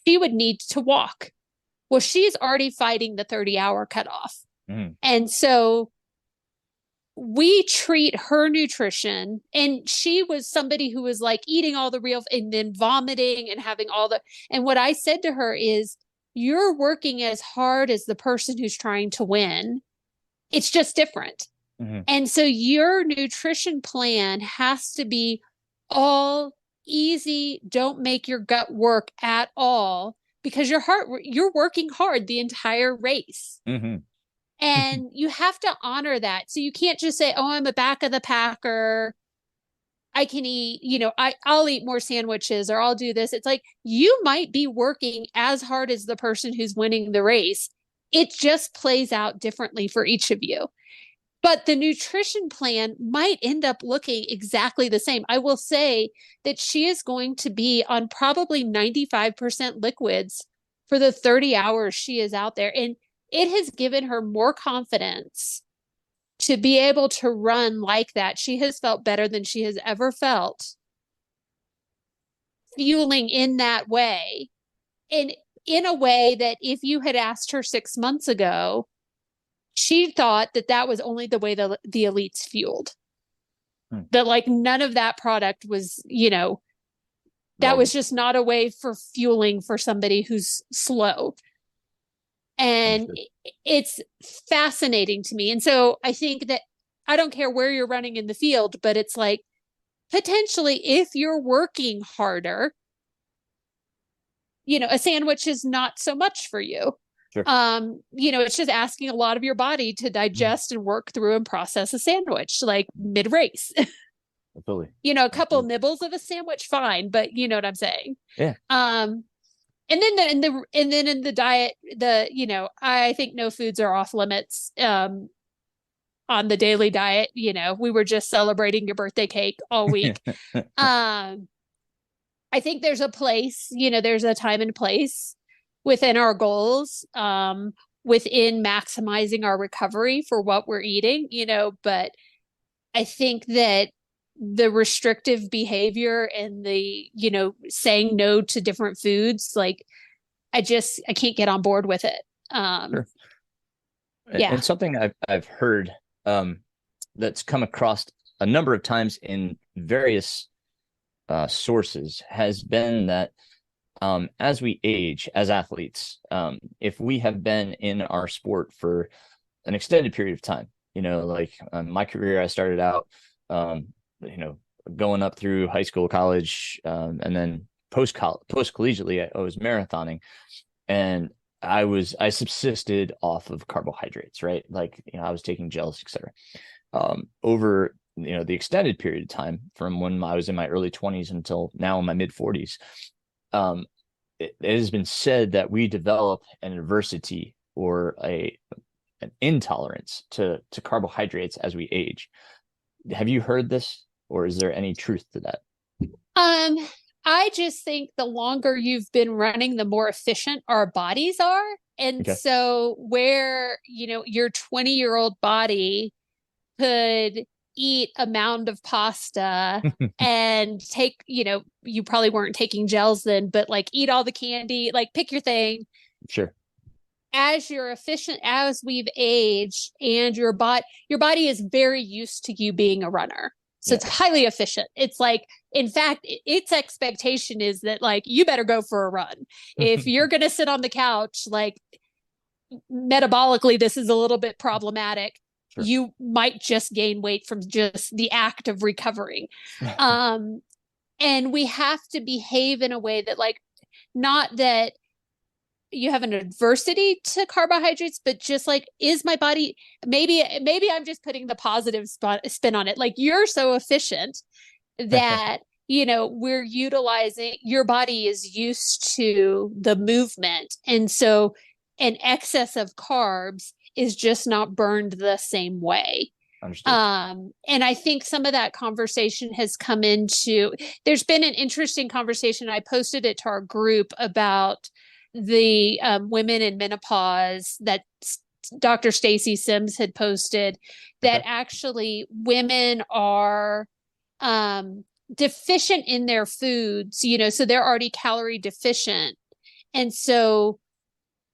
she would need to walk. Well, she's already fighting the 30-hour cutoff. And so we treat her nutrition, and she was somebody who was like eating all the real and then vomiting and having and what I said to her is, you're working as hard as the person who's trying to win. It's just different. And so your nutrition plan has to be all easy. Don't make your gut work at all, because you're working hard the entire race. And you have to honor that. So you can't just say, oh, I'm a back of the packer. I can eat, I'll eat more sandwiches or I'll do this. It's like, you might be working as hard as the person who's winning the race. It just plays out differently for each of you. but the nutrition plan might end up looking exactly the same. I will say that she is going to be on probably 95% liquids for the 30 hours she is out there. And it has given her more confidence to be able to run like that. She has felt better than she has ever felt fueling in that way. And in a way that if you had asked her 6 months ago, she thought that that was only the way the elites fueled. That like none of that product was, that was just not a way for fueling for somebody who's slow. And it's fascinating to me. And so I think that I don't care where you're running in the field, but it's like potentially if you're working harder, a sandwich is not so much for you. Sure. It's just asking a lot of your body to digest and work through and process a sandwich, like mid-race. Absolutely. A couple nibbles of a sandwich, fine, but you know what I'm saying? Yeah. And then in the diet, I think no foods are off limits. On the daily diet, we were just celebrating your birthday cake all week. I think there's a place, there's a time and place within our goals, within maximizing our recovery for what we're eating, but I think that the restrictive behavior and the, saying no to different foods, like I can't get on board with it. Sure. Yeah. And something I've heard, that's come across a number of times in various sources has been that as we age as athletes, if we have been in our sport for an extended period of time, like my career, I started out, going up through high school, college, and then post collegiately, I was marathoning, and I subsisted off of carbohydrates, right? Like, I was taking gels, etc. Over the extended period of time from when I was in my early 20s until now in my mid 40s, it has been said that we develop an adversity or an intolerance to carbohydrates as we age. Have you heard this, or is there any truth to that? I just think the longer you've been running, the more efficient our bodies are. And so where, your 20-year-old body could eat a mound of pasta and take, you probably weren't taking gels then, but like eat all the candy, like pick your thing. Sure. As you're efficient, as we've aged, and your body is very used to you being a runner. So it's highly efficient. It's like, in fact, its expectation is that like, you better go for a run. If you're going to sit on the couch, like metabolically, this is a little bit problematic. Sure. You might just gain weight from just the act of recovering. And we have to behave in a way that like, not that you have an adversity to carbohydrates, but just like, is my body, maybe I'm just putting the positive spin on it. Like, you're so efficient that, we're utilizing, your body is used to the movement. And so an excess of carbs is just not burned the same way. Understood. And I think some of that conversation has come into, there's been an interesting conversation. I posted it to our group about the women in menopause that Dr. Stacy Sims had posted, that actually women are deficient in their foods, so they're already calorie deficient. And so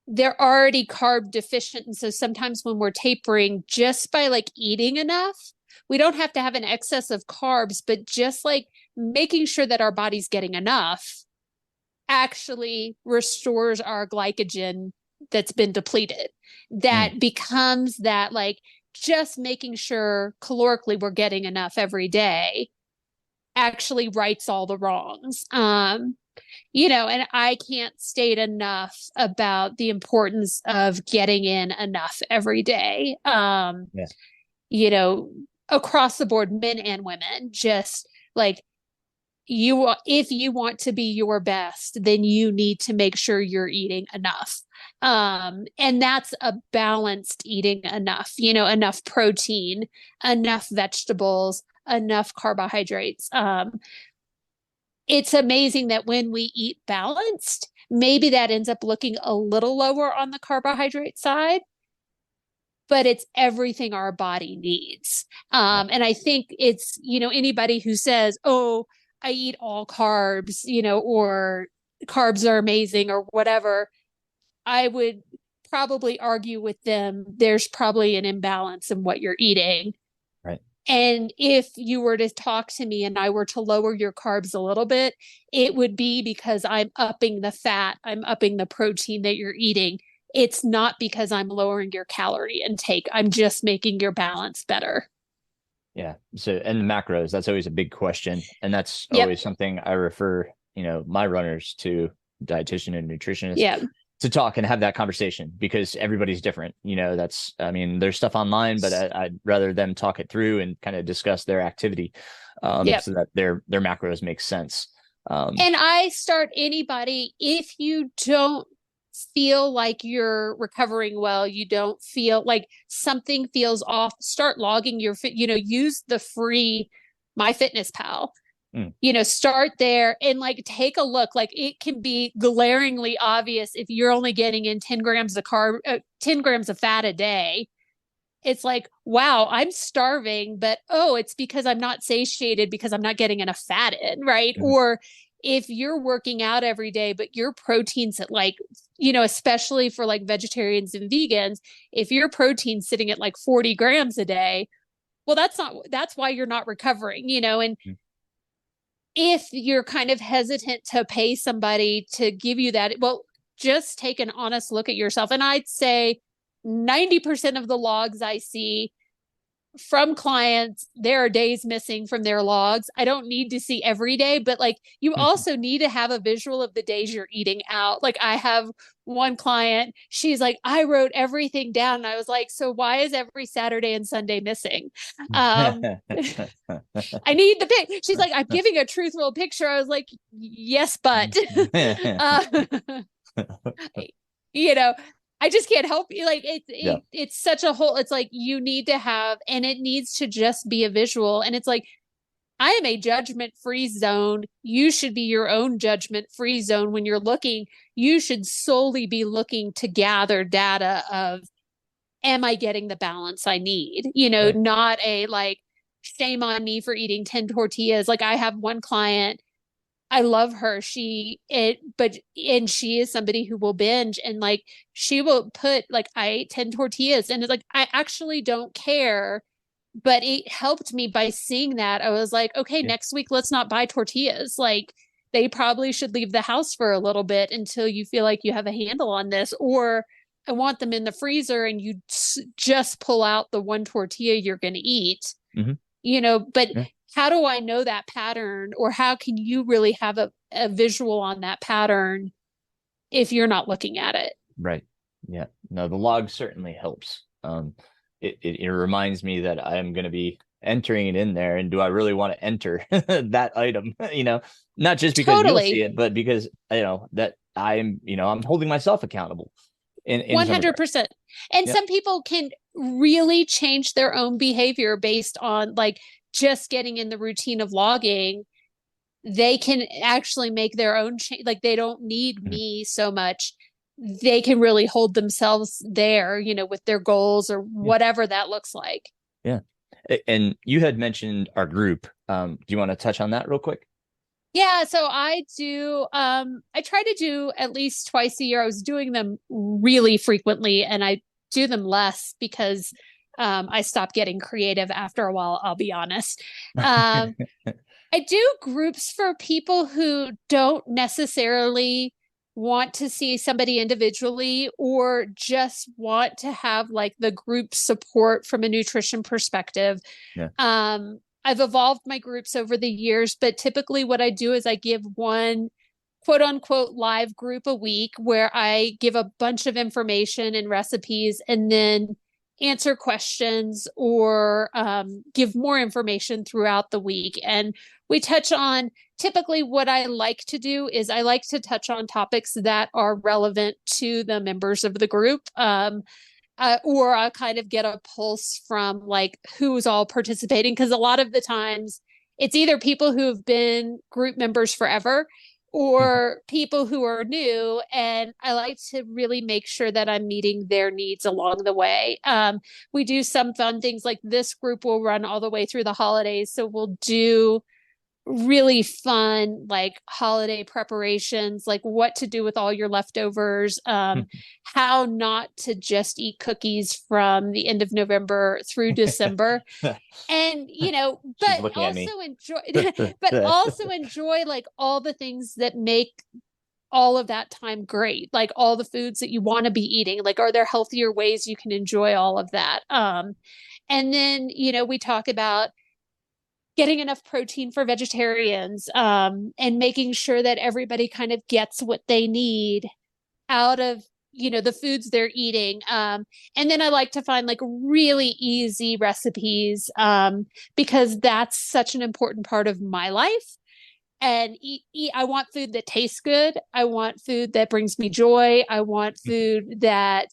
they're already carb deficient. And so sometimes when we're tapering, just by like eating enough, we don't have to have an excess of carbs, but just like making sure that our body's getting enough actually restores our glycogen that's been depleted. That becomes that, like, just making sure calorically we're getting enough every day actually rights all the wrongs. And I can't state enough about the importance of getting in enough every day. Across the board, men and women, just like if you want to be your best, then you need to make sure you're eating enough. And that's a balanced eating enough, enough protein, enough vegetables, enough carbohydrates. It's amazing that when we eat balanced, maybe that ends up looking a little lower on the carbohydrate side, but it's everything our body needs. And I think it's, anybody who says, oh, I eat all carbs, or carbs are amazing or whatever, I would probably argue with them. There's probably an imbalance in what you're eating. Right. And if you were to talk to me and I were to lower your carbs a little bit, it would be because I'm upping the fat, I'm upping the protein that you're eating. It's not because I'm lowering your calorie intake. I'm just making your balance better. Yeah. So, and the macros, that's always a big question. And that's Yep. always something I refer, my runners to dietitian and nutritionist Yeah. to talk and have that conversation, because everybody's different. There's stuff online, but I'd rather them talk it through and kind of discuss their activity, Yep. so that their macros make sense. And I start anybody, if you don't feel like you're recovering well, you don't feel like something feels off, start logging your use the free MyFitnessPal. Start there and like take a look. Like it can be glaringly obvious if you're only getting in 10 grams of 10 grams of fat a day. It's like, wow, I'm starving, but it's because I'm not satiated because I'm not getting enough fat in, right? Mm-hmm. Or if you're working out every day, but your protein's at like, especially for like vegetarians and vegans, if your protein's sitting at like 40 grams a day, well, that's why you're not recovering, and mm-hmm. If you're kind of hesitant to pay somebody to give you that, well, just take an honest look at yourself. And I'd say 90% of the logs I see from clients, there are days missing from their logs. I don't need to see every day, but like you also need to have a visual of the days you're eating out. Like I have one client, she's like, I wrote everything down. And I was like, so why is every Saturday and Sunday missing? I need the pic. She's like, I'm giving a truthful picture. I was like, yes, but I just can't help you. Like it's such a whole, it's like you need to have, and it needs to just be a visual. And it's like, I am a judgment-free zone. You should be your own judgment-free zone. When you're looking, you should solely be looking to gather data of, am I getting the balance I need? Right. Not a like, shame on me for eating 10 tortillas. Like I have one client, I love her. She is somebody who will binge, and like she will put like, I ate 10 tortillas, and it's like, I actually don't care, but it helped me by seeing that. I was like, okay, next week, let's not buy tortillas. Like they probably should leave the house for a little bit until you feel like you have a handle on this, or I want them in the freezer and you just pull out the one tortilla you're going to eat, but how do I know that pattern, or how can you really have a visual on that pattern if you're not looking at it? Right. Yeah. No, the log certainly helps. It reminds me that I'm going to be entering it in there, and do I really want to enter that item? Not just because you'll see it, but because that I'm holding myself accountable. In 100%. And some people can really change their own behavior based on like just getting in the routine of logging. They can actually make their own change. Like they don't need me so much. They can really hold themselves there, with their goals or whatever that looks like. Yeah. And you had mentioned our group. Do you want to touch on that real quick? Yeah, so I do, I try to do at least twice a year. I was doing them really frequently, and I do them less because I stopped getting creative after a while, I'll be honest. I do groups for people who don't necessarily want to see somebody individually, or just want to have like the group support from a nutrition perspective. Yeah. I've evolved my groups over the years, but typically what I do is I give one quote unquote live group a week where I give a bunch of information and recipes, and then answer questions or give more information throughout the week. And we touch on, typically what I like to do is I like to touch on topics that are relevant to the members of the group. Or I kind of get a pulse from like who's all participating, because a lot of the times it's either people who've been group members forever or people who are new, and I like to really make sure that I'm meeting their needs along the way. We do some fun things, like this group will run all the way through the holidays, so we'll do really fun like holiday preparations, like what to do with all your leftovers, how not to just eat cookies from the end of November through December. And but also enjoy like all the things that make all of that time great, like all the foods that you want to be eating, like are there healthier ways you can enjoy all of that. And then we talk about getting enough protein for vegetarians, and making sure that everybody kind of gets what they need out of the foods they're eating. And then I like to find like really easy recipes, because that's such an important part of my life. And I want food that tastes good. I want food that brings me joy. I want food that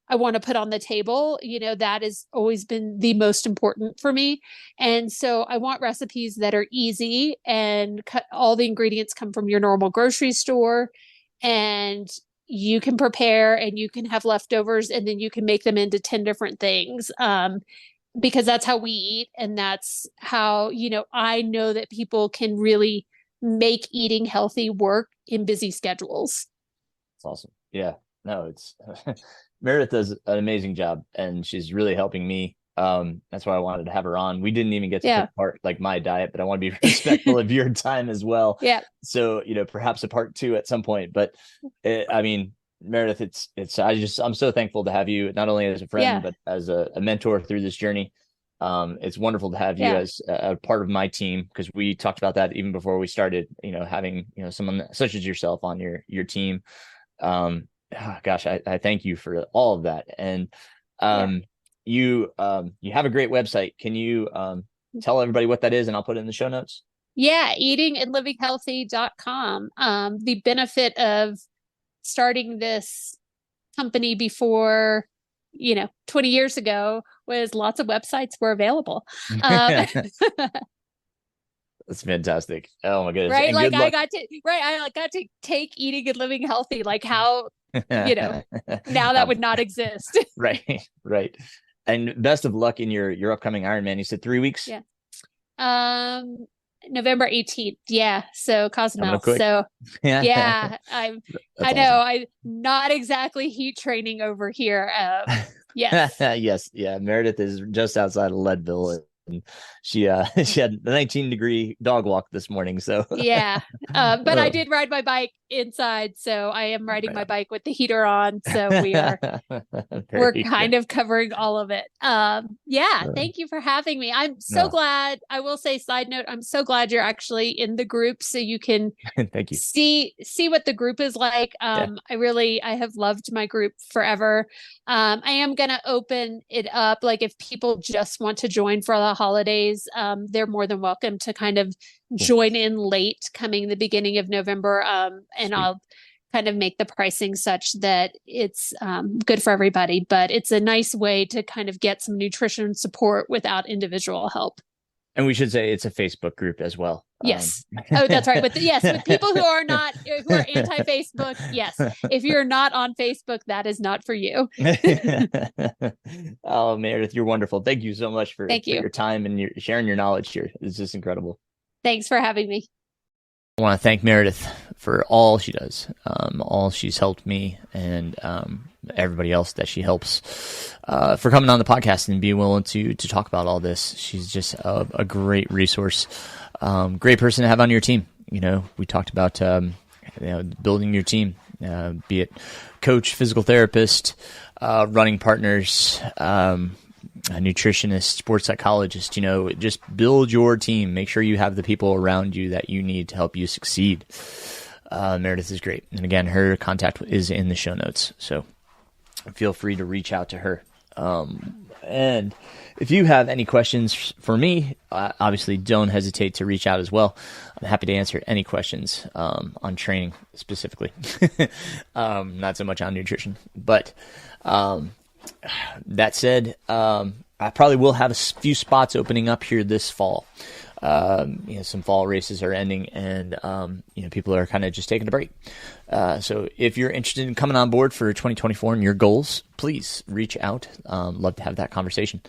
I want to put on the table. That has always been the most important for me. And so I want recipes that are easy and all the ingredients come from your normal grocery store, and you can prepare and you can have leftovers, and then you can make them into 10 different things. Because that's how we eat. And that's how, I know that people can really make eating healthy work in busy schedules. That's awesome. Yeah, no, it's Meredith does an amazing job, and she's really helping me. That's why I wanted to have her on. We didn't even get to pick part like my diet, but I want to be respectful of your time as well. Yeah. So, perhaps a part 2 at some point, but Meredith, I'm so thankful to have you, not only as a friend, but as a mentor through this journey. It's wonderful to have you as a part of my team, because we talked about that even before we started, having, someone such as yourself on your team. Gosh, I thank you for all of that. And you have a great website. Can you tell everybody what that is, and I'll put it in the show notes? Yeah, eatingandlivinghealthy.com. The benefit of starting this company before 20 years ago was lots of websites were available. That's fantastic. Oh my goodness. Right. Like I got to take Eating and Living Healthy, like how, now that would not exist. Right. And best of luck in your upcoming Ironman. You said 3 weeks? Yeah. November 18th. Yeah. So Cozumel. So yeah, I know awesome. I'm not exactly heat training over here. Yes. Yes. Yeah. Meredith is just outside of Leadville. And she had a 19-degree dog walk this morning. So yeah, but I did ride my bike inside, so I am riding my bike with the heater on. So we're kind of covering all of it. Thank you for having me. I'm so glad. I will say, side note, I'm so glad you're actually in the group, so you can thank you. See what the group is like. I have loved my group forever. I am gonna open it up, like if people just want to join for the holidays, they're more than welcome to kind of join in late coming the beginning of November. And I'll kind of make the pricing such that it's good for everybody, but it's a nice way to kind of get some nutrition support without individual help. And we should say it's a Facebook group as well. Yes. That's right. With people who are anti-Facebook. Yes. If you're not on Facebook, that is not for you. Oh, Meredith, you're wonderful. Thank you so much for your time and your sharing your knowledge here. It's just incredible. Thanks for having me. I want to thank Meredith for all she does, all she's helped me, and everybody else that she helps, for coming on the podcast and being willing to talk about all this. She's just a great resource, great person to have on your team. We talked about building your team, be it coach, physical therapist, running partners, a nutritionist, sports psychologist, just build your team. Make sure you have the people around you that you need to help you succeed. Meredith is great. And again, her contact is in the show notes. So feel free to reach out to her. And if you have any questions for me, obviously don't hesitate to reach out as well. I'm happy to answer any questions on training specifically, not so much on nutrition. But that said, I probably will have a few spots opening up here this fall. Some fall races are ending, and people are kind of just taking a break. So if you're interested in coming on board for 2024 and your goals, please reach out. Love to have that conversation.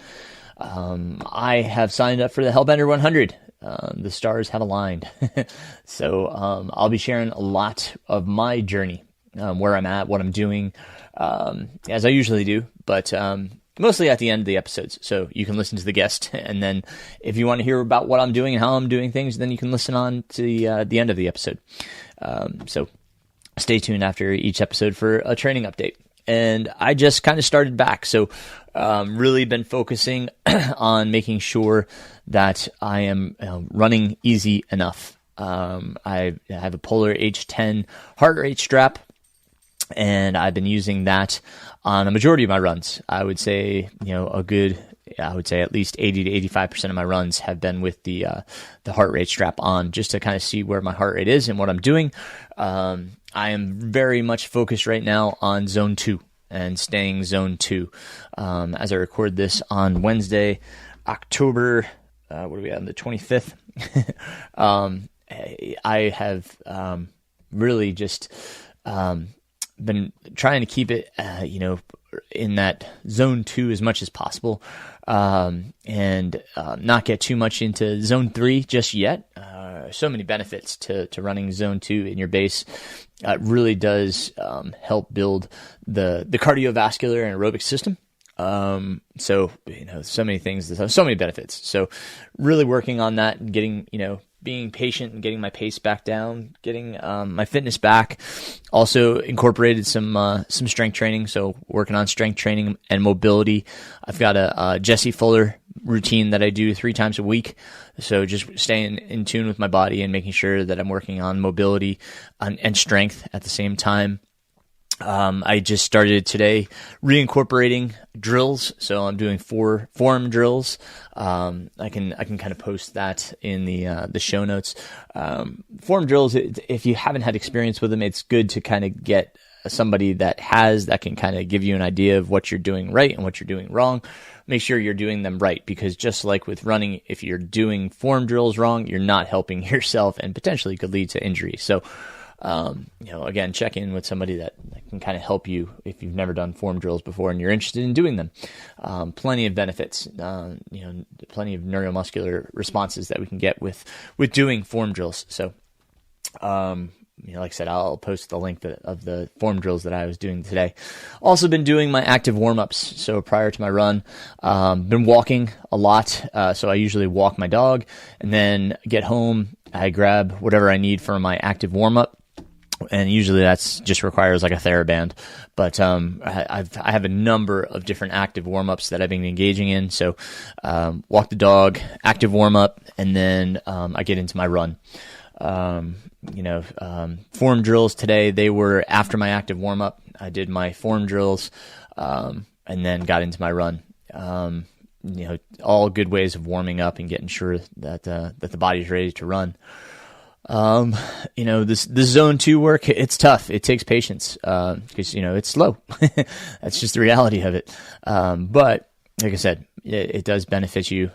I have signed up for the Hellbender 100. The stars have aligned. So I'll be sharing a lot of my journey, where I'm at, what I'm doing, as I usually do, but mostly at the end of the episodes. So you can listen to the guest, and then if you want to hear about what I'm doing and how I'm doing things, then you can listen on to the end of the episode. So stay tuned after each episode for a training update. And I just kind of started back. So really been focusing on making sure that I am running easy enough. I have a Polar H10 heart rate strap, and I've been using that on a majority of my runs. I would say, at least 80 to 85% of my runs have been with the heart rate strap on, just to kind of see where my heart rate is and what I'm doing. I am very much focused right now on zone 2 and staying zone 2. As I record this on Wednesday, October, what are we at, on the 25th? I have really just been trying to keep it, in that zone 2 as much as possible, and not get too much into zone 3 just yet. So many benefits to running zone 2 in your base. It really does help build the cardiovascular and aerobic system. So many things, so many benefits. So really working on that and getting, being patient and getting my pace back down, getting my fitness back. Also incorporated some strength training. So working on strength training and mobility. I've got a Jesse Fuller routine that I do 3 times a week. So just staying in tune with my body and making sure that I'm working on mobility and strength at the same time. I just started today reincorporating drills. So I'm doing 4 form drills. I can kind of post that in the show notes. Form drills, if you haven't had experience with them, it's good to kind of get somebody that can kind of give you an idea of what you're doing right and what you're doing wrong. Make sure you're doing them right, because just like with running, if you're doing form drills wrong, you're not helping yourself and potentially could lead to injury. So, again, check in with somebody that can kind of help you if you've never done form drills before and you're interested in doing them. Plenty of benefits, plenty of neuromuscular responses that we can get with doing form drills. So, like I said, I'll post the link of the form drills that I was doing today. Also been doing my active warm-ups. So prior to my run, been walking a lot. So I usually walk my dog and then get home. I grab whatever I need for my active warm-up. And usually that's just requires like a TheraBand. But I have a number of different active warm-ups that I've been engaging in. So walk the dog, active warm-up, and then I get into my run. Form drills today, they were after my active warm-up. I did my form drills and then got into my run. All good ways of warming up and getting sure that the body's ready to run. This zone 2 work, it's tough. It takes patience, because, it's slow. That's just the reality of it. But like I said, it does benefit you.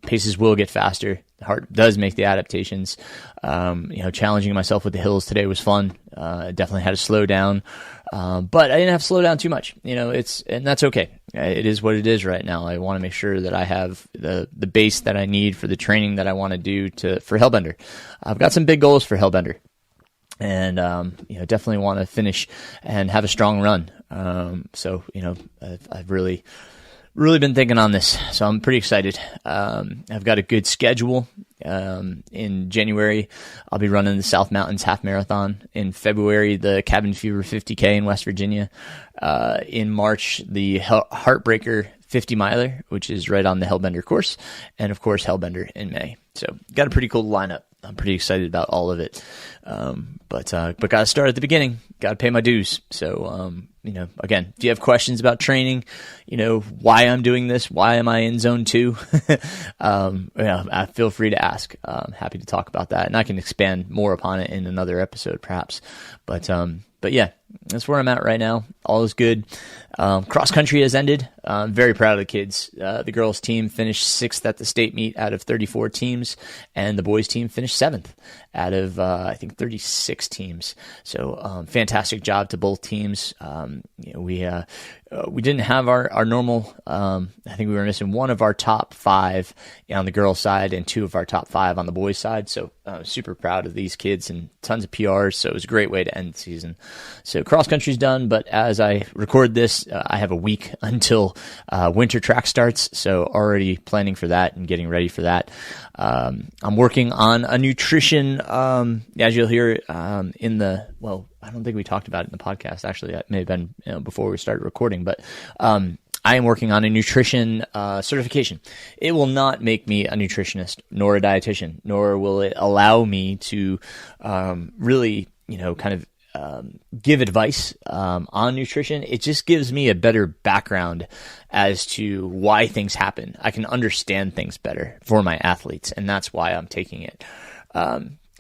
Paces will get faster. The heart does make the adaptations. Challenging myself with the hills today was fun. Definitely had to slow down. But I didn't have to slow down too much. And that's okay. It is what it is right now. I want to make sure that I have the base that I need for the training that I want to do for Hellbender. I've got some big goals for Hellbender. And, definitely want to finish and have a strong run. I've really been thinking on this, so I'm pretty excited. I've got a good schedule. In January, I'll be running the South Mountains Half Marathon. In February, the Cabin Fever 50K in West Virginia. In March, the Heartbreaker 50 miler, which is right on the Hellbender course. And of course, Hellbender in May. So got a pretty cool lineup. I'm pretty excited about all of it. But got to start at the beginning. Got to pay my dues. So, again, if you have questions about training, why I'm doing this, why am I in zone 2, feel free to ask. I'm happy to talk about that, and I can expand more upon it in another episode perhaps. But yeah, that's where I'm at right now. All is good. Cross country has ended. I'm very proud of the kids. The girls team finished 6th at the state meet out of 34 teams, and the boys team finished 7th out of, I think, 36 teams. So fantastic job to both teams. We didn't have our normal, I think we were missing one of our top 5 on the girls side and 2 of our top 5 on the boys side. So super proud of these kids and tons of PRs. So it was a great way to end the season. So cross country's done, but as I record this, I have a week until winter track starts. So already planning for that and getting ready for that. I'm working on a nutrition, as you'll hear I don't think we talked about it in the podcast. Actually, that may have been before we started recording, but I am working on a nutrition certification. It will not make me a nutritionist nor a dietitian, nor will it allow me to really, give advice on nutrition. It just gives me a better background as to why things happen. I can understand things better for my athletes, and that's why I'm taking it.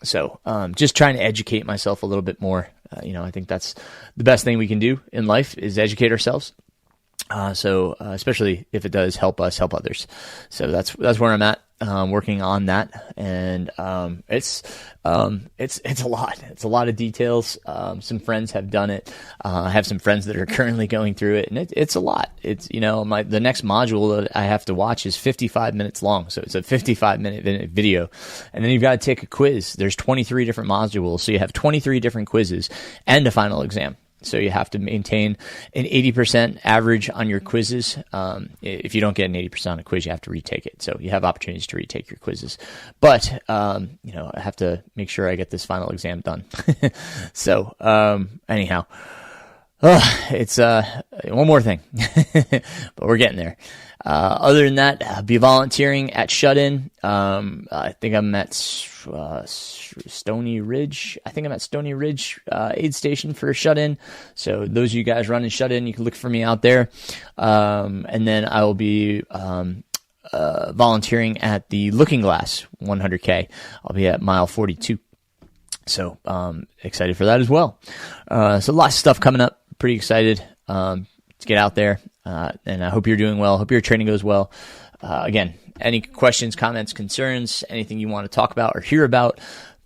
So just trying to educate myself a little bit more. I think that's the best thing we can do in life is educate ourselves. So especially if it does help us help others. So that's where I'm at, working on that. And it's a lot. It's a lot of details. Some friends have done it. I have some friends that are currently going through it, and it's a lot. It's, the next module that I have to watch is 55 minutes long. So it's a 55-minute video. And then you've got to take a quiz. There's 23 different modules. So you have 23 different quizzes and a final exam. So you have to maintain an 80% average on your quizzes. If you don't get an 80% on a quiz, you have to retake it. So you have opportunities to retake your quizzes. But, I have to make sure I get this final exam done. So, anyhow, it's one more thing, but we're getting there. Other than that, I'll be volunteering at Shut-In. I think I'm at Stony Ridge. Aid Station for Shut-In. So those of you guys running Shut-In, you can look for me out there. And then I will be volunteering at the Looking Glass 100K. I'll be at mile 42. So excited for that as well. So lots of stuff coming up. Pretty excited to get out there. And I hope you're doing well. Hope your training goes well. Again, any questions, comments, concerns, anything you want to talk about or hear about,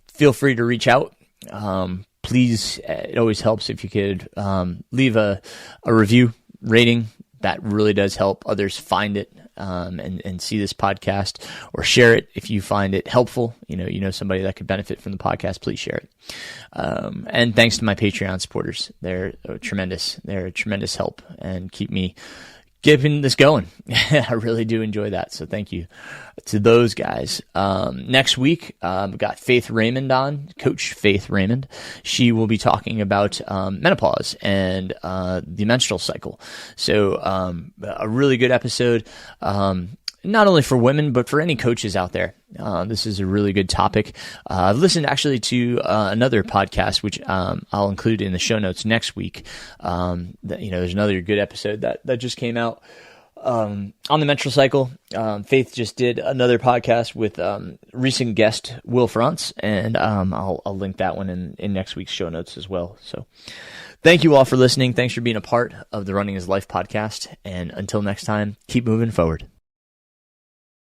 feel free to reach out. Please, it always helps if you could leave a review rating. That really does help others find it and see this podcast, or share it if you find it helpful. Somebody that could benefit from the podcast, please share it. And thanks to my Patreon supporters. They're tremendous. They're a tremendous help and keep me keeping this going. I really do enjoy that. So thank you to those guys. Next week, we've got Faith Raymond on, Coach Faith Raymond. She will be talking about menopause and the menstrual cycle. So a really good episode, not only for women, but for any coaches out there. This is a really good topic. I've listened actually to another podcast, which I'll include in the show notes next week. There's another good episode that just came out on the menstrual cycle. Faith just did another podcast with recent guest Will France, and I'll link that one in next week's show notes as well. So thank you all for listening. Thanks for being a part of the Running is Life podcast. And until next time, keep moving forward.